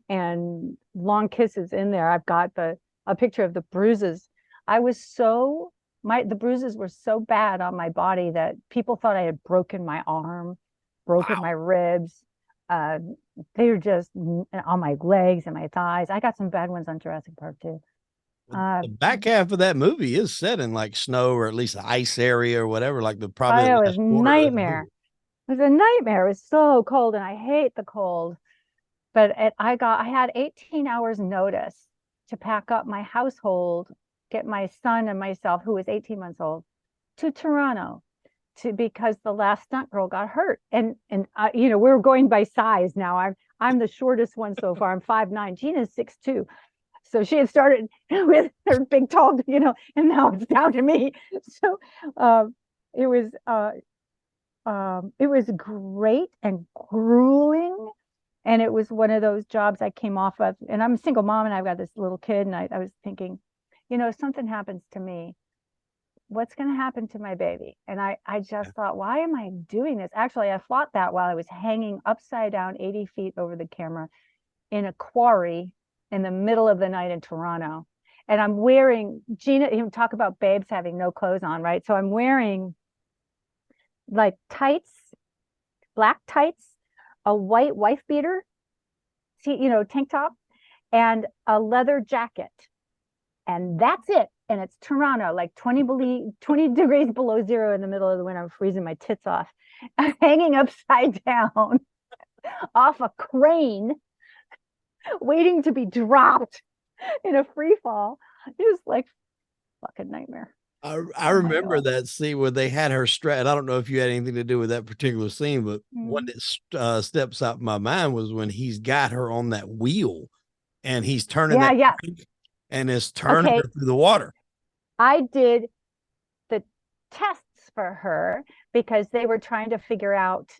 And Long Kiss is in there. I've got a picture of the bruises. The bruises were so bad on my body that people thought I had broken my arm, broken my ribs. They were just on my legs and my thighs. I got some bad ones on Jurassic Park too. The back half of that movie is set in like snow or at least an ice area or whatever. Like it was a nightmare. It was a nightmare. It was so cold, and I hate the cold. But I had 18 hours notice to pack up my household, get my son and myself, who was 18 months old, to Toronto, because the last stunt girl got hurt. And we're going by size now. I'm the shortest one so far. I'm 5'9". Gina's 6'2". So she had started with her big tall, and now it's down to me. So it was great and grueling. And it was one of those jobs I came off of, and I'm a single mom and I've got this little kid, and I was thinking, if something happens to me, what's going to happen to my baby? And I just thought, why am I doing this? Actually, I thought that while I was hanging upside down 80 feet over the camera in a quarry in the middle of the night in Toronto. And I'm wearing, Gina, talk about babes having no clothes on, right? So I'm wearing like tights, black tights, a white wife beater, tank top, and a leather jacket. And that's it. And it's Toronto, like 20 degrees below zero in the middle of the winter. I'm freezing my tits off. I'm hanging upside down off a crane, waiting to be dropped in a free fall. It was like fucking nightmare. I remember that scene where they had her strapped. I don't know if you had anything to do with that particular scene, but one that steps out in my mind was when he's got her on that wheel and he's turning and is turning her through the water. I did tests for her because they were trying to figure out,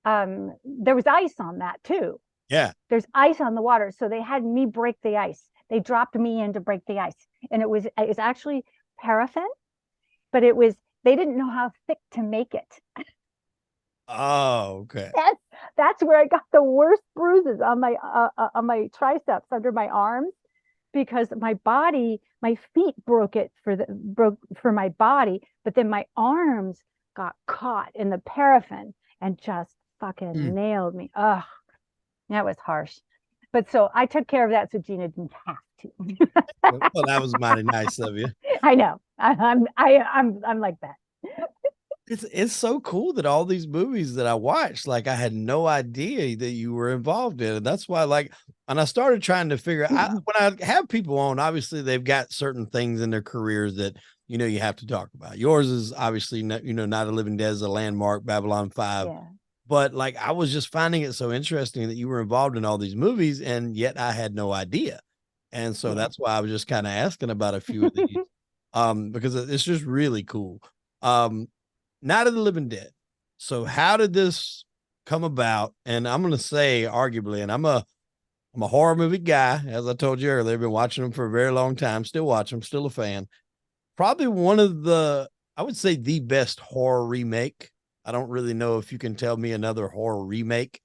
there was ice on that too. Yeah. There's ice on the water. So they had me break the ice. They dropped me in to break the ice. And it was actually paraffin, but they didn't know how thick to make it. Oh, okay. That's where I got the worst bruises on my triceps under my arms, because my feet broke for my body, but then my arms got caught in the paraffin and just fucking nailed me. Ugh, that was harsh. But so I took care of that so Gina didn't have to. Well, that was mighty nice of you. I know. I'm like that. It's so cool that all these movies that I watched, like I had no idea that you were involved in. And that's why, like, and I started trying to figure out when I have people on, obviously they've got certain things in their careers that, you know, you have to talk about. Yours is obviously, Night of Living Dead is a landmark, Babylon 5. Yeah. But like, I was just finding it so interesting that you were involved in all these movies, and yet I had no idea. And so that's why I was just kind of asking about a few of these, because it's just really cool. Night of the Living Dead. So how did this come about? And I'm going to say arguably, and I'm a horror movie guy. As I told you earlier, I've been watching them for a very long time, still watch them, still a fan. Probably one of I would say the best horror remake. I don't really know if you can tell me another horror remake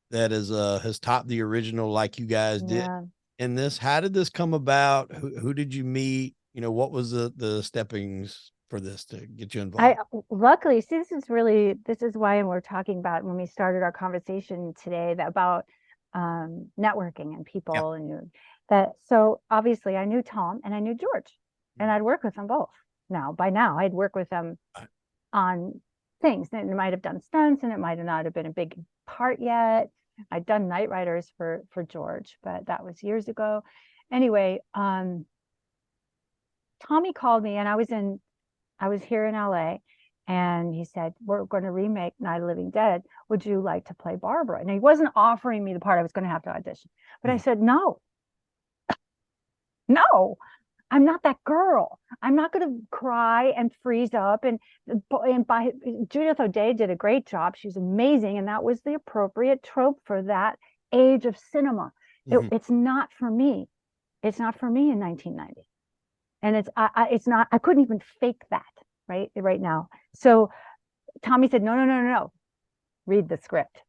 that has topped the original like you guys did in this. How did this come about? Who did you meet? You know, what was the steppings for this to get you involved? Luckily, see, this is why we're talking about when we started our conversation today about networking and people and that. So obviously I knew Tom and I knew George, and I'd worked with them both. By now I'd worked with them on things, and it might have done stunts and it might not have been a big part yet. I'd done Night Riders for George, but that was years ago. Anyway, Tommy called me, and I was here in LA, and he said, we're going to remake Night of the Living Dead. Would you like to play Barbara? And he wasn't offering me the part. I was going to have to audition. But I said, no, I'm not that girl. I'm not going to cry and freeze up. And by Judith O'Dea did a great job. She was amazing. And that was the appropriate trope for that age of cinema. It's not for me. It's not for me in 1990. And it's not, I couldn't even fake that right now. So Tommy said, no, read the script.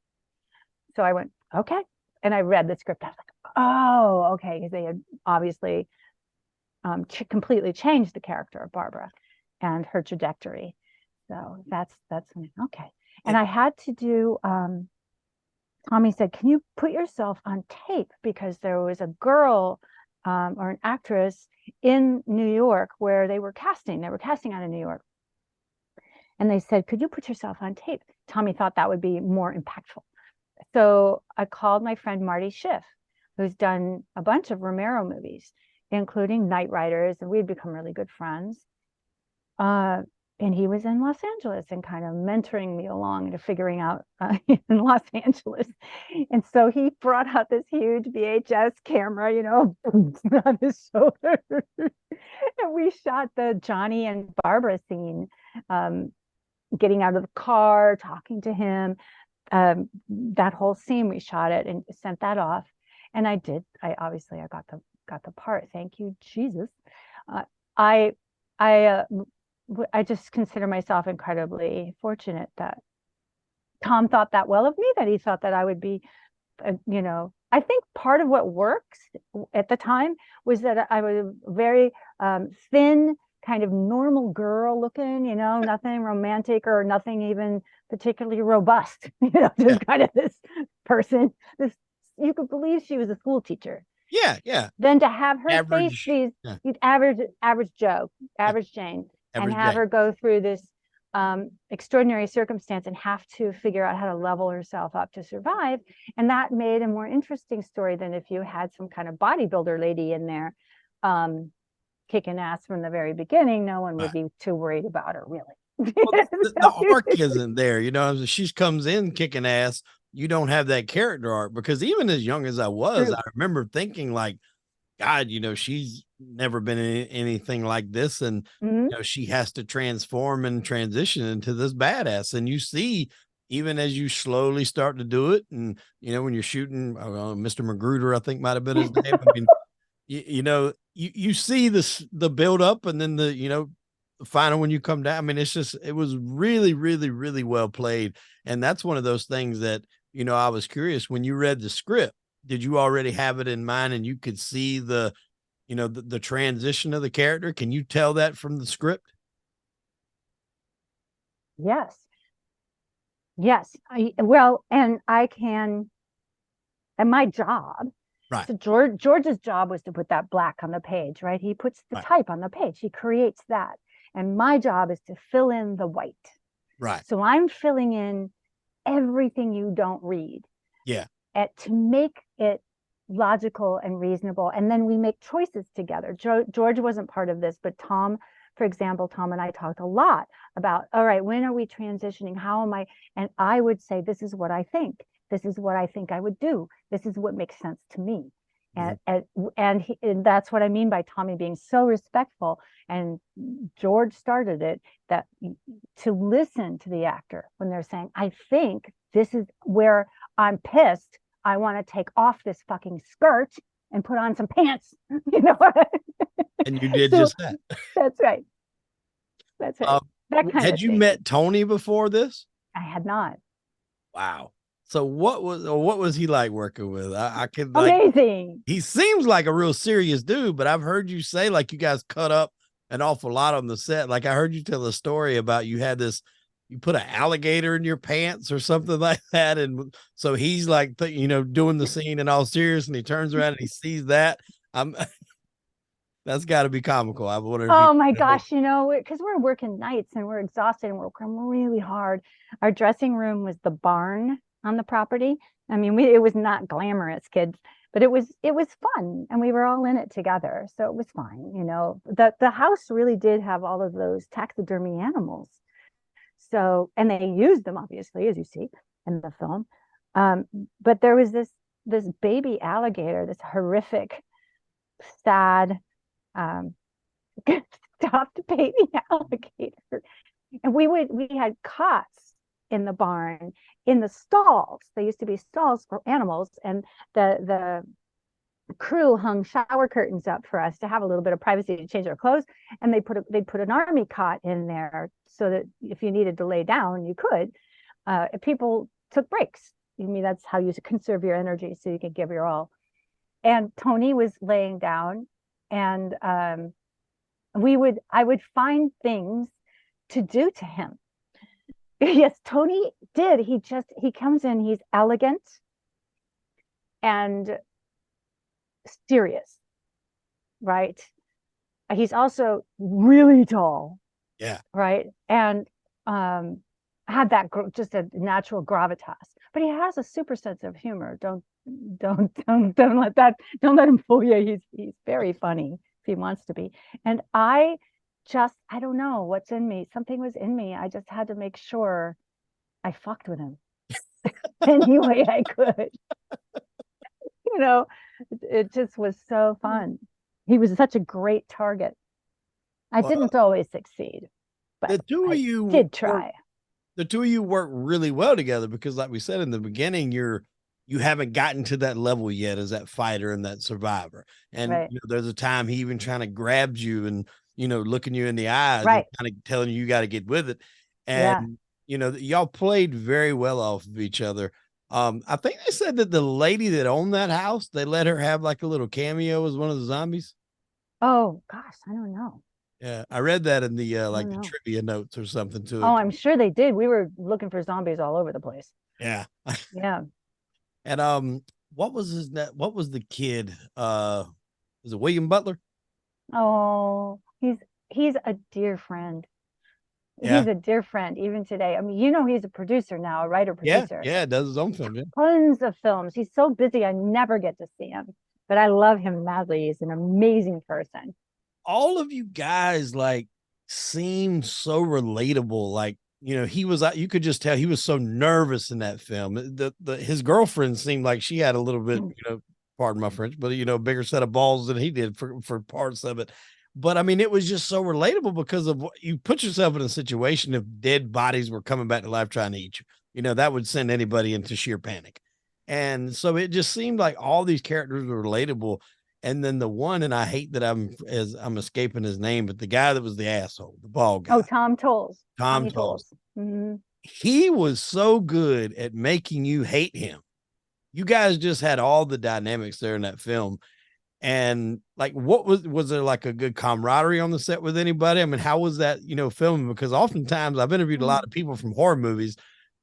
So I went, okay. And I read the script. I was like, oh, okay. Because they had obviously completely changed the character of Barbara and her trajectory. So that's okay. And I had to do, Tommy said, can you put yourself on tape? Because there was a girl or an actress in New York where they were casting out of New York. And they said, could you put yourself on tape? Tommy thought that would be more impactful. So I called my friend Marty Schiff, who's done a bunch of Romero movies, including Night Riders, and we'd become really good friends. And he was in Los Angeles and kind of mentoring me along into figuring out in Los Angeles. And so he brought out this huge VHS camera, on his shoulder. And we shot the Johnny and Barbara scene, getting out of the car, talking to him. That whole scene, we shot it and sent that off. And I got the part. Thank you, Jesus. I just consider myself incredibly fortunate that Tom thought that well of me, that he thought that I would be, I think part of what works at the time was that I was very thin, kind of normal girl looking, nothing romantic or nothing even particularly robust, just kind of this person, you could believe she was a school teacher. Yeah. Then to have her average, face these average Joe, average Jane, and have her go through this extraordinary circumstance and have to figure out how to level herself up to survive. And that made a more interesting story than if you had some kind of bodybuilder lady in there kicking ass from the very beginning. No one would be too worried about her, really. Well, the arc isn't there, she comes in kicking ass. You don't have that character arc, because even as young as I was, I remember thinking like, God, she's never been in anything like this. And, Mhm. she has to transform and transition into this badass. And you see, even as you slowly start to do it, and, when you're shooting, Mr. Magruder, I think might have been his name. I mean, you see this, the build up, and then the final when you come down. I mean, it was really, really, really well played. And that's one of those things that, I was curious when you read the script, did you already have it in mind and you could see the transition of the character? Can you tell that from the script? Yes. Yes. Well, and I can, and my job, Right. so George's job was to put that black on the page, right? He puts the Right. type on the page. He creates that. And my job is to fill in the white. Right. So I'm filling in everything you don't read. Yeah. To make it logical and reasonable. And then we make choices together. George wasn't part of this, but Tom, for example, Tom and I talked a lot about, all right, when are we transitioning? How am I? And I would say, this is what I think. This is what I think I would do. This is what makes sense to me. And that's what I mean by Tommy being so respectful. And George started it, that to listen to the actor when they're saying, I think this is where I'm pissed. I want to take off this fucking skirt and put on some pants. And you did just that. That's right. That's right. That kind had of you thing. met Tony before this? I had not. Wow. So what was he like working with? I could amazing. He seems like a real serious dude, but I've heard you say like you guys cut up an awful lot on the set. Like I heard you tell a story about you put an alligator in your pants or something like that. And so he's like, doing the scene in all serious, and he turns around and he sees that. That's got to be comical. I wonder if oh my gosh, because we're working nights and we're exhausted and we're working really hard. Our dressing room was the barn on the property. I mean, it was not glamorous, kids, but it was fun, and we were all in it together, so it was fine. The house really did have all of those taxidermy animals. So, and they used them obviously, as you see in the film. But there was this baby alligator, this horrific, sad, stuffed baby alligator. And we had cots in the barn, in the stalls. They used to be stalls for animals, and the crew hung shower curtains up for us to have a little bit of privacy to change our clothes. And they put an army cot in there so that if you needed to lay down, you could. People took breaks. I mean, that's how you conserve your energy, so you can give your all. And Tony was laying down, and I would find things to do to him. Yes, Tony did. He comes in, he's elegant and serious, right? He's also really tall. Yeah. Right. And had that just a natural gravitas, but he has a super sense of humor. Don't let him fool you. He's very funny if he wants to be. And I don't know what's in me. Something was in me. I just had to make sure I fucked with him any way I could. It just was so fun. He was such a great target. I didn't always succeed, but the two of you did try. The two of you work really well together because, like we said in the beginning, you haven't gotten to that level yet as that fighter and that survivor. And right. There's a time he even trying to grab you and looking you in the eyes, right, and kind of telling you got to get with it. And y'all played very well off of each other. I think they said that the lady that owned that house, they let her have like a little cameo as one of the zombies. Oh gosh, I don't know. Yeah, I read that in the the trivia notes or something to it. Oh, I'm sure they did. We were looking for zombies all over the place. Yeah. Yeah. And what was what was the kid? Was it William Butler? Oh, he's a dear friend. Yeah. He's a dear friend even today. I mean, he's a producer now, a writer producer. Yeah, does his own film. Yeah. Tons of films. He's so busy, I never get to see him, but I love him madly. He's an amazing person. All of you guys seem so relatable. He was, you could just tell he was so nervous in that film. His girlfriend seemed like she had a little bit, pardon my French, but bigger set of balls than he did for parts of it. But I mean, it was just so relatable because of what you put yourself in a situation if dead bodies were coming back to life trying to eat you. That would send anybody into sheer panic. And so it just seemed like all these characters were relatable. And then the one, and I hate that I'm escaping his name, but the guy that was the asshole, the bald guy. Oh, Tom Tolles. Tom Tolles. Mm-hmm. He was so good at making you hate him. You guys just had all the dynamics there in that film. And like, what was there like a good camaraderie on the set with anybody? I mean, how was that, filming? Because oftentimes I've interviewed a lot of people from horror movies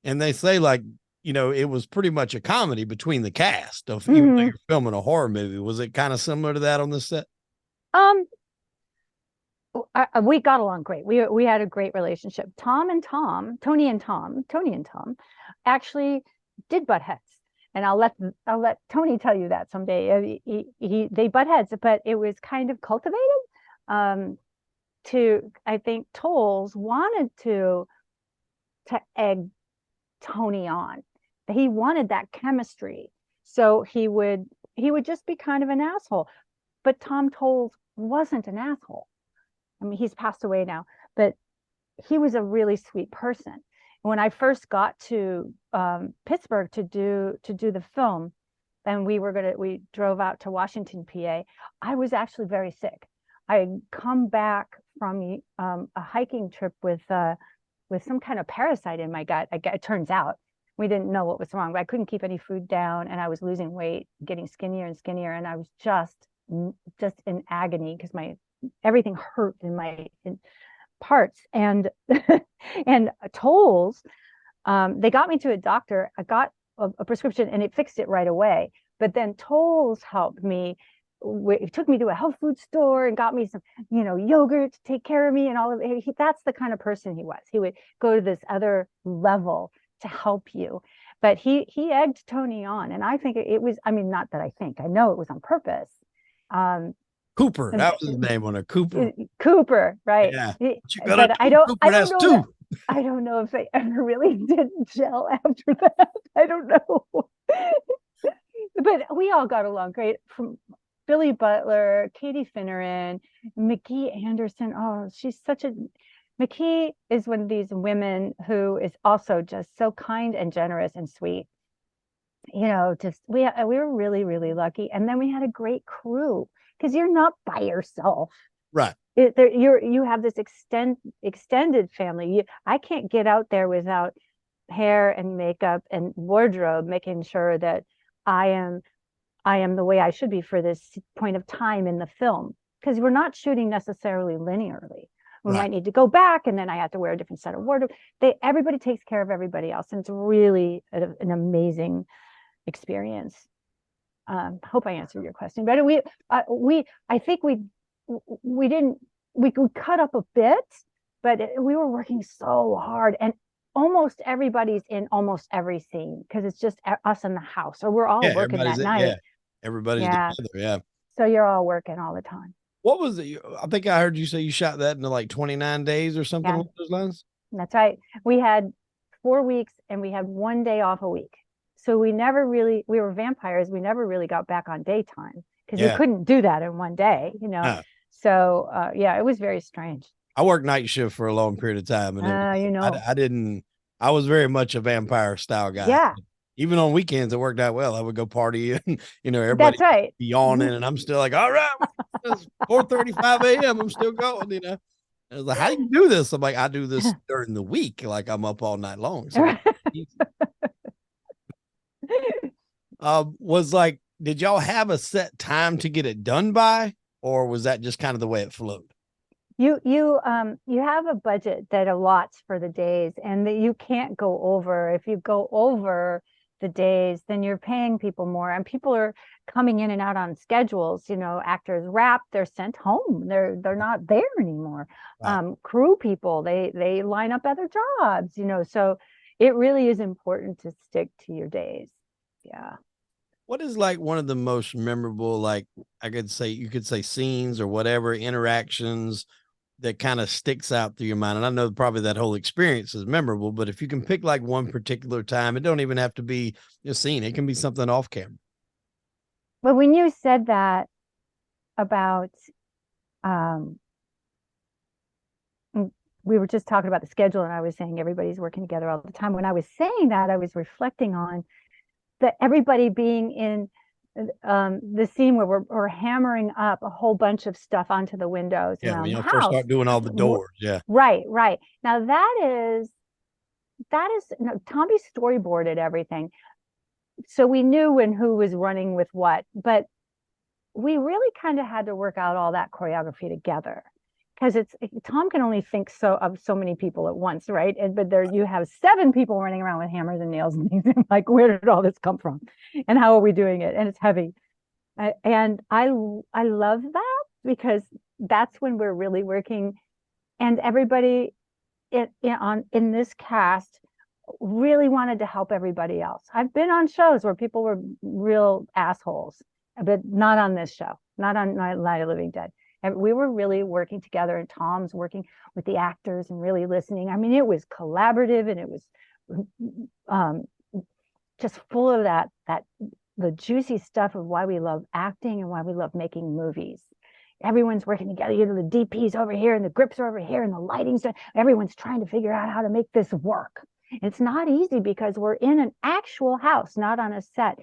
and they say like, it was pretty much a comedy between the cast of even though you're filming a horror movie. Was it kind of similar to that on the set? We got along great. We had a great relationship. Tony and Tom actually did butt heads. And I'll let Tony tell you that someday. They butt heads, but it was kind of cultivated. I think Tolles wanted to egg Tony on. He wanted that chemistry, so he would just be kind of an asshole. But Tom Tolles wasn't an asshole. I mean, he's passed away now, but he was a really sweet person. When I first got to Pittsburgh to do the film, and we drove out to Washington, PA. I was actually very sick. I had come back from a hiking trip with some kind of parasite in my gut. It turns out we didn't know what was wrong, but I couldn't keep any food down, and I was losing weight, getting skinnier and skinnier, and I was just in agony because everything hurt in my parts. And and Tolles, they got me to a doctor. I got a prescription and it fixed it right away. But then Tolles helped me. He took me to a health food store and got me some, yogurt to take care of me and all of it. That's the kind of person he was. He would go to this other level to help you. But he egged Tony on, and I think it was. I mean, not that I think. I know it was on purpose. Cooper, that was his name on it. Cooper, right? Yeah. But I don't know if they ever really did gel after that. I don't know. But we all got along great. From Billy Butler, Katie Finneran, McKee Anderson. Oh, McKee is one of these women who is also just so kind and generous and sweet. We were really, really lucky. And then we had a great crew, because you're not by yourself. Right. You have this extended family. I can't get out there without hair and makeup and wardrobe, making sure that I am the way I should be for this point of time in the film, because we're not shooting necessarily linearly. We might need to go back, and then I have to wear a different set of wardrobe. Everybody takes care of everybody else, and it's really an amazing experience. Hope I answered your question, but I think we cut up a bit, but we were working so hard, and almost everybody's in almost every scene because it's just us in the house, or we're all working that night. Yeah, everybody's together. Yeah. So you're all working all the time. What was it? I think I heard you say you shot that in like 29 days or something along those lines. That's right. We had 4 weeks and we had 1 day off a week. So we were vampires. We never really got back on daytime because we couldn't do that in 1 day, So it was very strange. I worked night shift for a long period of time, and I was very much a vampire style guy. Yeah. Even on weekends, it worked out well. I would go party and, everybody That's right. be yawning, and I'm still like, all right, it's 4:35 a.m. I'm still going, I was like, how do you do this? I'm like, I do this during the week. Like I'm up all night long. So did y'all have a set time to get it done by, or was that just kind of the way it flowed? You have a budget that allots for the days, and that you can't go over. If you go over the days, then you're paying people more, and people are coming in and out on schedules. Actors wrap, they're sent home, they're not there anymore. Right. Crew people, they line up other jobs, so it really is important to stick to your days. Yeah. What is like one of the most memorable, like you could say scenes or whatever, interactions that kind of sticks out through your mind? And I know probably that whole experience is memorable, but if you can pick like one particular time, it don't even have to be a scene. It can be something off camera. But when you said that about, um, we were just talking about the schedule, and I was saying everybody's working together all the time. When I was saying that, I was reflecting on that everybody being in the scene where we're hammering up a whole bunch of stuff onto the windows Yeah, when around the you first house. start doing all the doors. Yeah. Right, right. Now that is no, Tommy storyboarded everything. So we knew when who was running with what, but we really kind of had to work out all that choreography together because it's Tom can only think so of so many people at once, right? But there you have 7 people running around with hammers and nails and things. Like, where did all this come from, and how are we doing it? And it's heavy, and I love that because that's when we're really working, and everybody in this cast really wanted to help everybody else. I've been on shows where people were real assholes, but not on this show, not on Night of Living Dead. And we were really working together, and Tom's working with the actors and really listening. I mean, it was collaborative, and it was um, just full of that the juicy stuff of why we love acting and why we love making movies. Everyone's working together. You know, the DP's over here and the grips are over here and the lighting's everyone's trying to figure out how to make this work. And it's not easy because we're in an actual house, not on a set.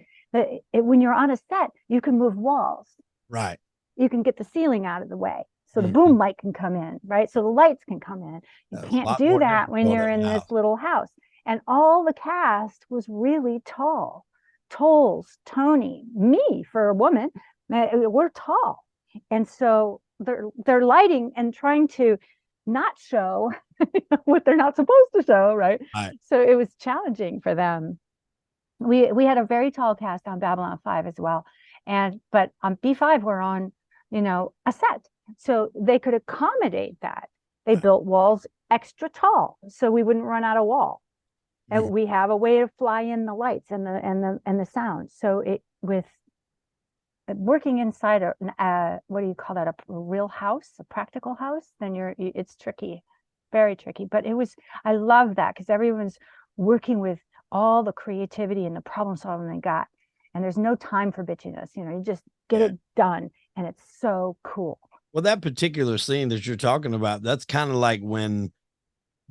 When you're on a set, you can move walls. Right. You can get the ceiling out of the way. So the boom mic can come in, right? So the lights can come in. You can't do that when you're in this little house. And all the cast was really tall. Tolls, Tony, me for a woman, we're tall. And so they're lighting and trying to not show what they're not supposed to show, right? So it was challenging for them. We had a very tall cast on Babylon 5 as well. But on B5 we're on, a set. So they could accommodate that. They built walls extra tall so we wouldn't run out of wall. And we have a way to fly in the lights and the sound. So with working inside what do you call that, a real house, a practical house, then it's tricky, very tricky. But I love that because everyone's working with all the creativity and the problem solving they got, and there's no time for bitchiness. You just get it done, and it's so cool. Well, that particular scene that you're talking about, that's kind of like when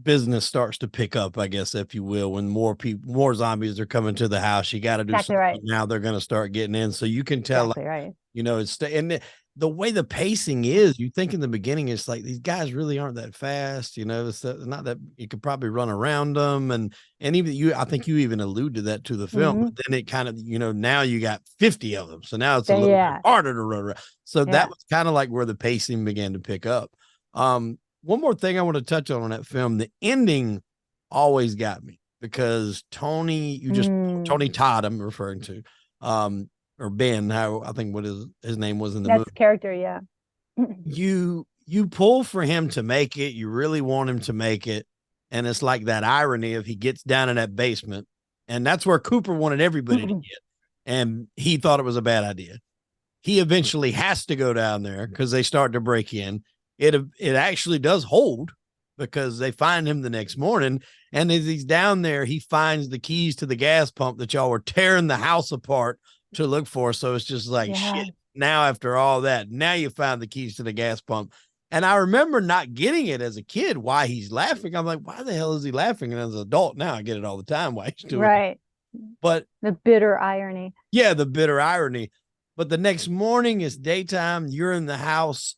business starts to pick up, I guess, if you will, when more zombies are coming to the house. You got to do something. Right. Now they're going to start getting in, so you can tell, right. It's and the way the pacing is, you think in the beginning it's like these guys really aren't that fast. It's not that you could probably run around them, and even I think you even allude to that to the film. But then it kind of, now you got 50 of them, so now it's a little bit harder to run around. So that was kind of like where the pacing began to pick up. One more thing I want to touch on that film, the ending always got me because Tony Todd, I'm referring to, or Ben, how I think what his name was in the movie. That's character, yeah. You pull for him to make it. You really want him to make it. And it's like that irony of he gets down in that basement, and that's where Cooper wanted everybody to get. And he thought it was a bad idea. He eventually has to go down there because they start to break in. It actually does hold because they find him the next morning. And as he's down there, he finds the keys to the gas pump that y'all were tearing the house apart to look for. So it's just like, shit, now after all that, now you found the keys to the gas pump. And I remember not getting it as a kid, why he's laughing. I'm like, why the hell is he laughing? And as an adult now, I get it all the time why he's doing it. But the bitter irony. Yeah, the bitter irony. But the next morning, it's daytime, you're in the house,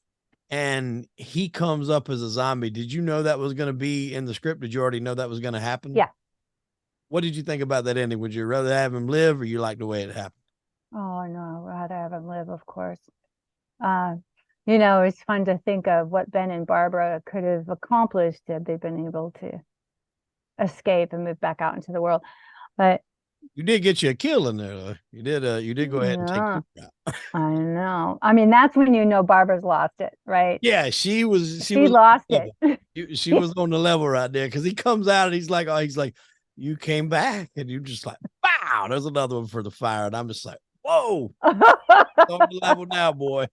and he comes up as a zombie. Did you know that was going to be in the script? Did you already know that was going to happen? Yeah. What did you think about that ending? Would you rather have him live, or you like the way it happened? Oh, no, I'd rather have him live, of course. It's fun to think of what Ben and Barbara could have accomplished had they been able to escape and move back out into the world. But you did get you a kill in there, though. You did go ahead and take Cooper out. I know. I mean, that's when Barbara's lost it, right? Yeah, she lost it. She was on the level right there because he comes out and he's like, you came back, and you just like, wow, there's another one for the fire, and I'm just like, whoa, on the level now, boy.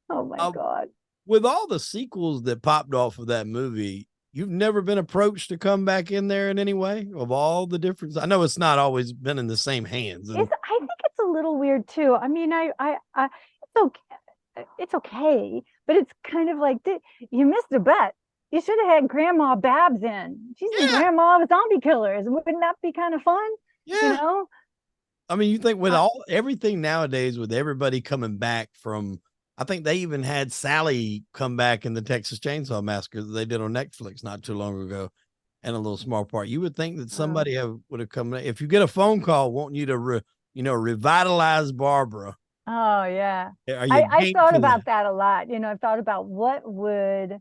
Oh my God! With all the sequels that popped off of that movie, you've never been approached to come back in there in any way of all the difference. I know it's not always been in the same hands. I think it's a little weird too. I mean, it's okay. It's okay, but it's kind of like you missed a bet. You should have had Grandma Babs in. She's the Yeah. grandma of zombie killers. Wouldn't that be kind of fun? Yeah. You know? I mean, you think with everything nowadays, with everybody coming back from, I think they even had Sally come back in the Texas Chainsaw Massacre that they did on Netflix not too long ago, and a little small part. You would think that somebody would have come. If you get a phone call wanting you to, revitalize Barbara. Oh yeah, Are you I thought about that? that a lot. I've thought about what would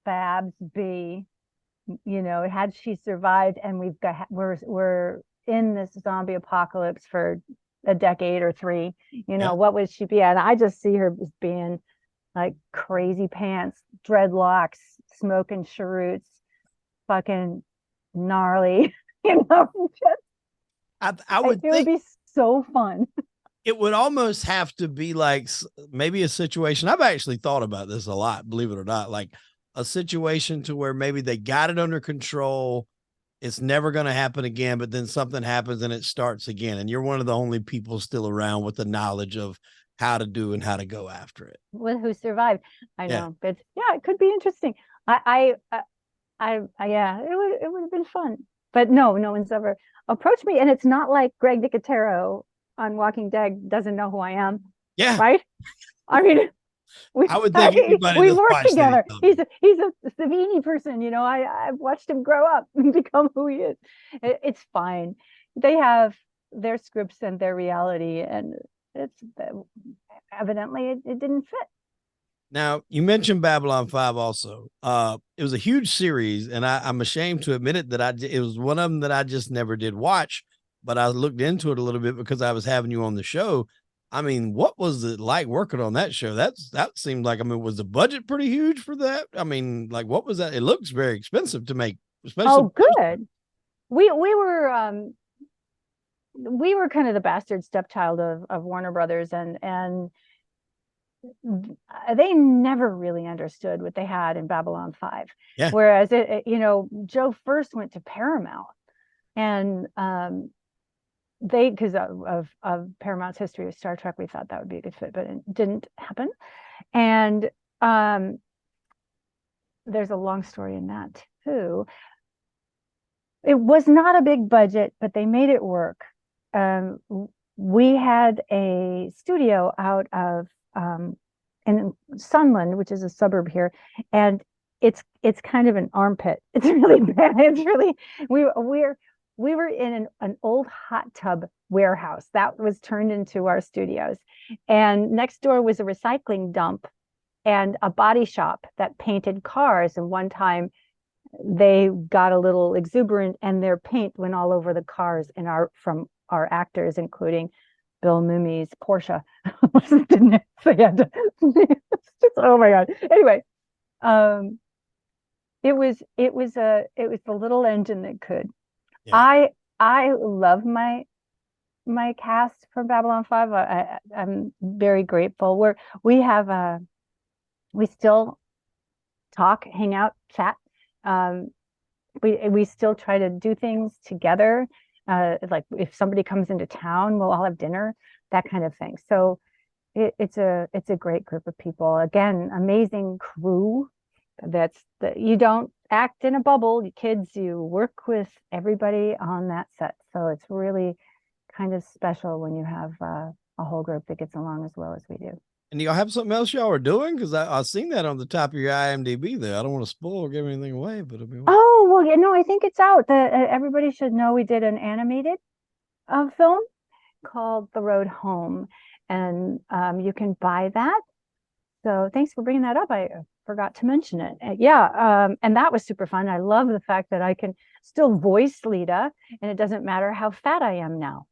Babs be, had she survived, and we're in this zombie apocalypse for a decade or three, what would she be? And I just see her as being like crazy pants, dreadlocks, smoking cheroots, fucking gnarly, just, I would it would be so fun. It would almost have to be like maybe a situation. I've actually thought about this a lot, believe it or not, like a situation to where maybe they got it under control. It's never going to happen again, but then something happens and it starts again. And you're one of the only people still around with the knowledge of how to do and how to go after it. With who survived. I know, but yeah, it could be interesting. Yeah, it would have been fun, but no one's ever approached me. And it's not like Greg Nicotero on Walking Dead doesn't know who I am. Yeah. Right. I mean, I would think we work together. He's a Savini person. I've watched him grow up and become who he is. It's fine. They have their scripts and their reality, and it's evidently it didn't fit. Now, you mentioned Babylon 5 also. It was a huge series, and I'm ashamed to admit it that it was one of them that I just never did watch, but I looked into it a little bit because I was having you on the show. I mean, what was it like working on that show? That seemed like, was the budget pretty huge for that? I mean, like, what was that? It looks very expensive to make. Oh, good. We were kind of the bastard stepchild of Warner Brothers, and they never really understood what they had in Babylon 5. Yeah. Whereas Joe first went to Paramount, and because of Paramount's history of Star Trek, we thought that would be a good fit, but it didn't happen. And there's a long story in that too. It was not a big budget, but they made it work. We had a studio out of in Sunland, which is a suburb here, and it's kind of an armpit. It's really bad. It's really we were in an old hot tub warehouse that was turned into our studios, and next door was a recycling dump and a body shop that painted cars. And one time they got a little exuberant and their paint went all over the cars from our actors, including Bill Mumy's Porsche. So yeah, oh my God. Anyway, it was the little engine that could. Yeah. I love my cast from Babylon 5. I'm very grateful. We still talk, hang out, chat. We still try to do things together. Like if somebody comes into town, we'll all have dinner, that kind of thing. So it's a great group of people. Again, amazing crew. You don't act in a bubble, you kids. You work with everybody on that set. So it's really kind of special when you have a whole group that gets along as well as we do. And y'all have something else y'all are doing? Because I've seen that on the top of your IMDb there. I don't want to spoil or give anything away, but oh well, I think it's out. Everybody should know we did an animated film called The Road Home, and you can buy that. So thanks for bringing that up. I forgot to mention it. And that was super fun. I love the fact that I can still voice Lita, and it doesn't matter how fat I am now.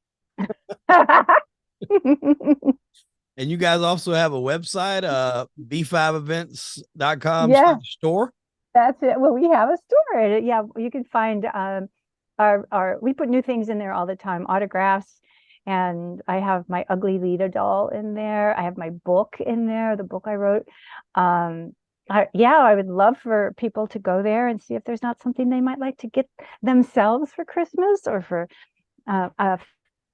And you guys also have a website, b5events.com store. That's it. Well, we have a store. Yeah, you can find we put new things in there all the time, autographs, and I have my ugly Lita doll in there. I have my book in there, the book I wrote. I would love for people to go there and see if there's not something they might like to get themselves for Christmas or for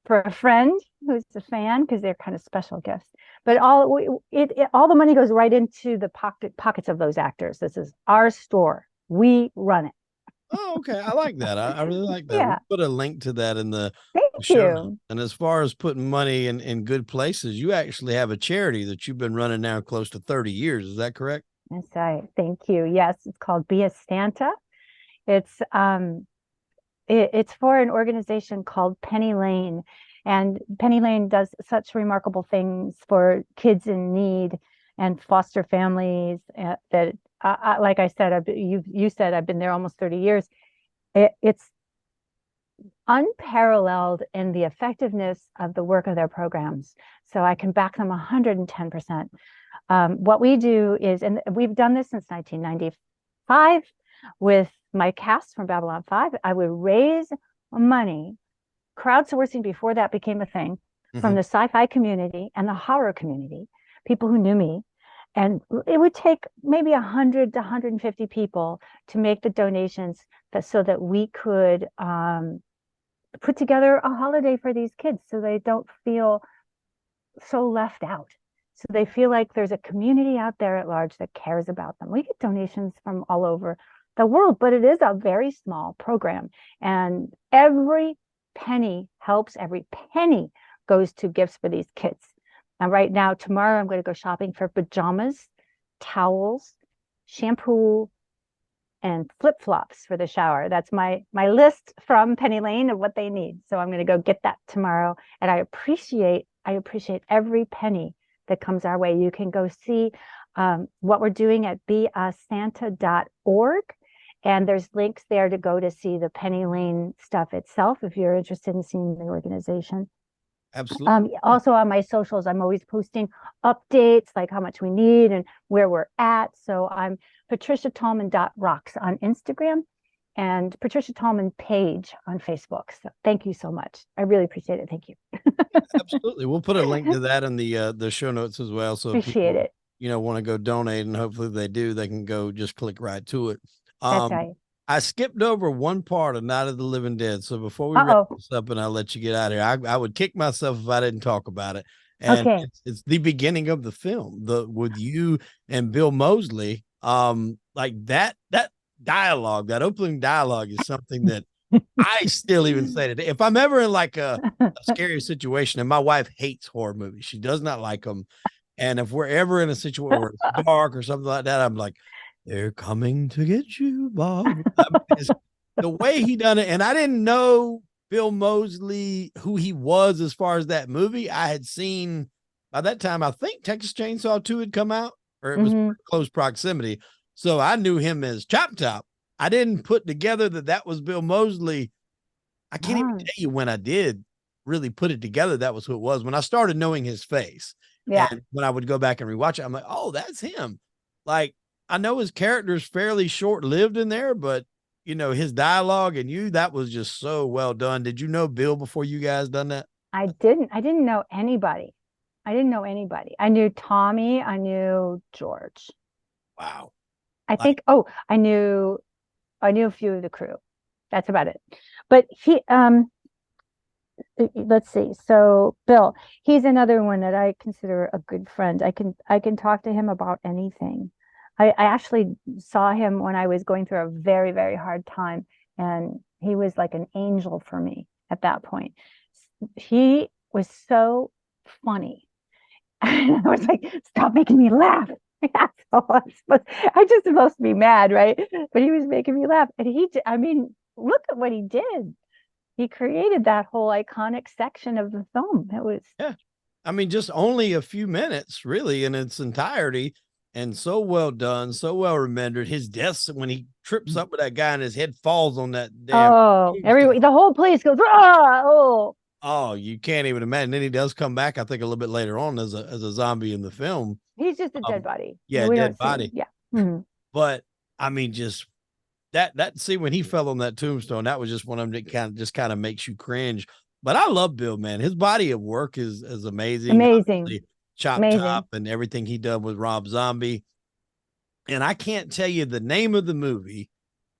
for a friend who's a fan, because they're kind of special gifts. But all the money goes right into the pockets of those actors. This is our store. We run it. Oh, okay. I like that. I really like that. We'll Yeah. put a link to that in the Thank show notes. you. And as far as putting money in good places, you actually have a charity that you've been running now close to 30 years. Is that correct? That's right. Thank you. Yes, it's called Be a Santa. It's it's for an organization called Penny Lane. And Penny Lane does such remarkable things for kids in need and foster families that, like I said, you said I've been there almost 30 years. It's unparalleled in the effectiveness of the work of their programs. So I can back them 110%. What we do is, and we've done this since 1995 with my cast from Babylon 5, I would raise money, crowdsourcing before that became a thing, from the sci-fi community and the horror community, people who knew me. And it would take maybe 100 to 150 people to make the donations so that we could put together a holiday for these kids so they don't feel so left out. So they feel like there's a community out there at large that cares about them. We get donations from all over the world, but it is a very small program. And every penny helps. Every penny goes to gifts for these kids. And right now, tomorrow, I'm going to go shopping for pajamas, towels, shampoo, and flip-flops for the shower. That's my list from Penny Lane of what they need. So I'm going to go get that tomorrow. And I appreciate every penny that comes our way. You can go see what we're doing at beasanta.org. And there's links there to go to see the Penny Lane stuff itself if you're interested in seeing the organization. Absolutely. Also on my socials, I'm always posting updates, like how much we need and where we're at. So I'm patriciatallman.rocks on Instagram and Patricia Tallman page on Facebook. So thank you so much. I really appreciate it. Thank you. Absolutely. We'll put a link to that in the show notes as well. So if Appreciate people, it. want to go donate, and hopefully they do, they can go just click right to it. That's right. I skipped over one part of Night of the Living Dead. So before we wrap this up and I'll let you get out of here, I would kick myself if I didn't talk about it. And okay. It's the beginning of the film, with you and Bill Moseley. Like that dialogue, that opening dialogue is something that I still even say today. If I'm ever in like a scary situation, and my wife hates horror movies, she does not like them. And if we're ever in a situation where it's dark or something like that, I'm like, they're coming to get you, Bob. The way he done it. And I didn't know Bill Moseley, who he was as far as that movie. I had seen by that time, I think Texas Chainsaw 2 had come out, or it was close proximity. So I knew him as Chop Top. I didn't put together that was Bill Moseley. I can't even tell you when I did really put it together. That was who it was. When I started knowing his face. Yeah. And when I would go back and rewatch it, I'm like, oh, that's him. Like, I know his character is fairly short-lived in there, but his dialogue and that was just so well done. Did you know Bill before you guys done that? I didn't know anybody. I knew Tommy. I knew George. Wow. I think, I knew a few of the crew. That's about it. But let's see. So Bill, he's another one that I consider a good friend. I can talk to him about anything. I actually saw him when I was going through a very, very hard time, and he was like an angel for me at that point. He was so funny. And I was like, stop making me laugh. I just supposed to be mad, right? But he was making me laugh. And look at what he did. He created that whole iconic section of the film. It was, yeah. Just only a few minutes, really, in its entirety. And so well done, so well remembered. His death when he trips up with that guy and his head falls on that damn. The whole place goes, oh, you can't even imagine. Then he does come back, I think, a little bit later on as a zombie in the film. He's just a dead body. Yeah, dead body. Yeah. Mm-hmm. But just that scene when he fell on that tombstone, that was just one of them that kind of makes you cringe. But I love Bill, man. His body of work is amazing. Amazing. Chop Top and everything he done with Rob Zombie. And I can't tell you the name of the movie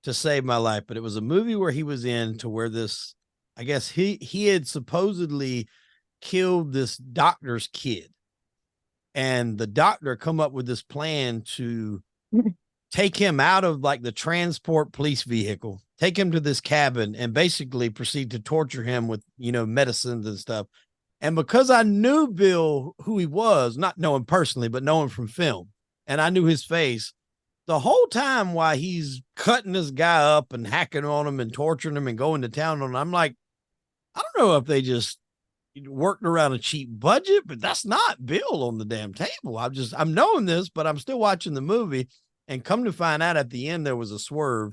to save my life, but it was a movie where he was in to where this I guess he had supposedly killed this doctor's kid, and the doctor come up with this plan to take him out of like the transport police vehicle, take him to this cabin, and basically proceed to torture him with, medicines and stuff. And because I knew Bill, who he was, not know him personally, but know him from film, and I knew his face, the whole time while he's cutting this guy up and hacking on him and torturing him and going to town on him, I'm like, I don't know if they just worked around a cheap budget, but that's not Bill on the damn table. I'm knowing this, but I'm still watching the movie. And come to find out at the end, there was a swerve.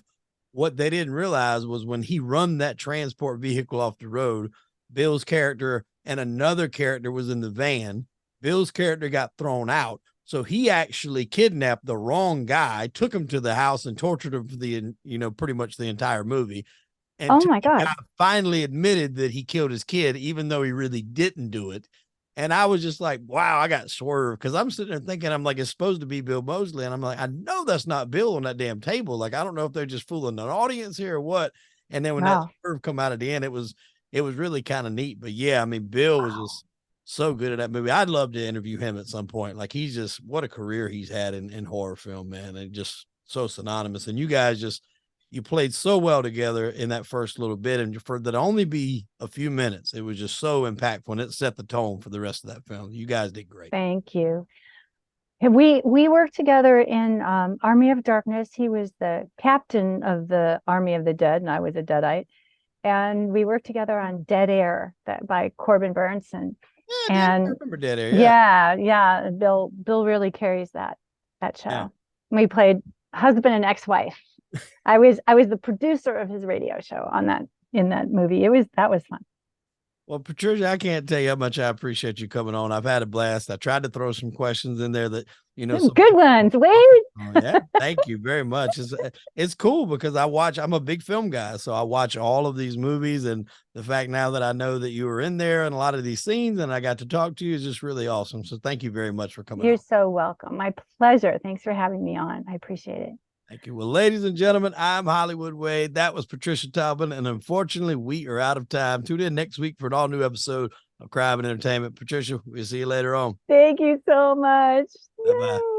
What they didn't realize was when he run that transport vehicle off the road, Bill's character and another character was in the van. Bill's character got thrown out. So he actually kidnapped the wrong guy, took him to the house and tortured him for pretty much the entire movie. And oh my God, finally admitted that he killed his kid, even though he really didn't do it. And I was just like, wow, I got swerved, because I'm sitting there thinking, I'm like, it's supposed to be Bill Moseley. And I'm like, I know that's not Bill on that damn table. Like, I don't know if they're just fooling an audience here or what. And then when that swerve come out at the end, it was really kind of neat. But yeah, I mean, Bill was just so good at that movie. I'd love to interview him at some point. Like, he's just, what a career he's had in horror film, man. And just so synonymous. And you guys you played so well together in that first little bit, and for that only be a few minutes, it was just so impactful, and it set the tone for the rest of that film. You guys did great. Thank you. We worked together in Army of Darkness. He was the captain of the Army of the Dead, and I was a Deadite. And we worked together on Dead Air by Corbin Burnson. Yeah, I remember Dead Air. Yeah. Bill really carries that show. Yeah. We played husband and ex-wife. I was the producer of his radio show in that movie. That was fun. Well, Patricia, I can't tell you how much I appreciate you coming on. I've had a blast. I tried to throw some questions in there that, good ones. Wade. Oh, yeah. Thank you very much. It's cool because I'm a big film guy. So I watch all of these movies, and the fact now that I know that you were in there and a lot of these scenes and I got to talk to you is just really awesome. So thank you very much for coming on. You're so welcome. My pleasure. Thanks for having me on. I appreciate it. Thank you. Well, ladies and gentlemen, I'm Hollywood Wade. That was Patricia Tallman. And unfortunately, we are out of time. Tune in next week for an all-new episode of Crime and Entertainment. Patricia, we'll see you later on. Thank you so much. Bye-bye.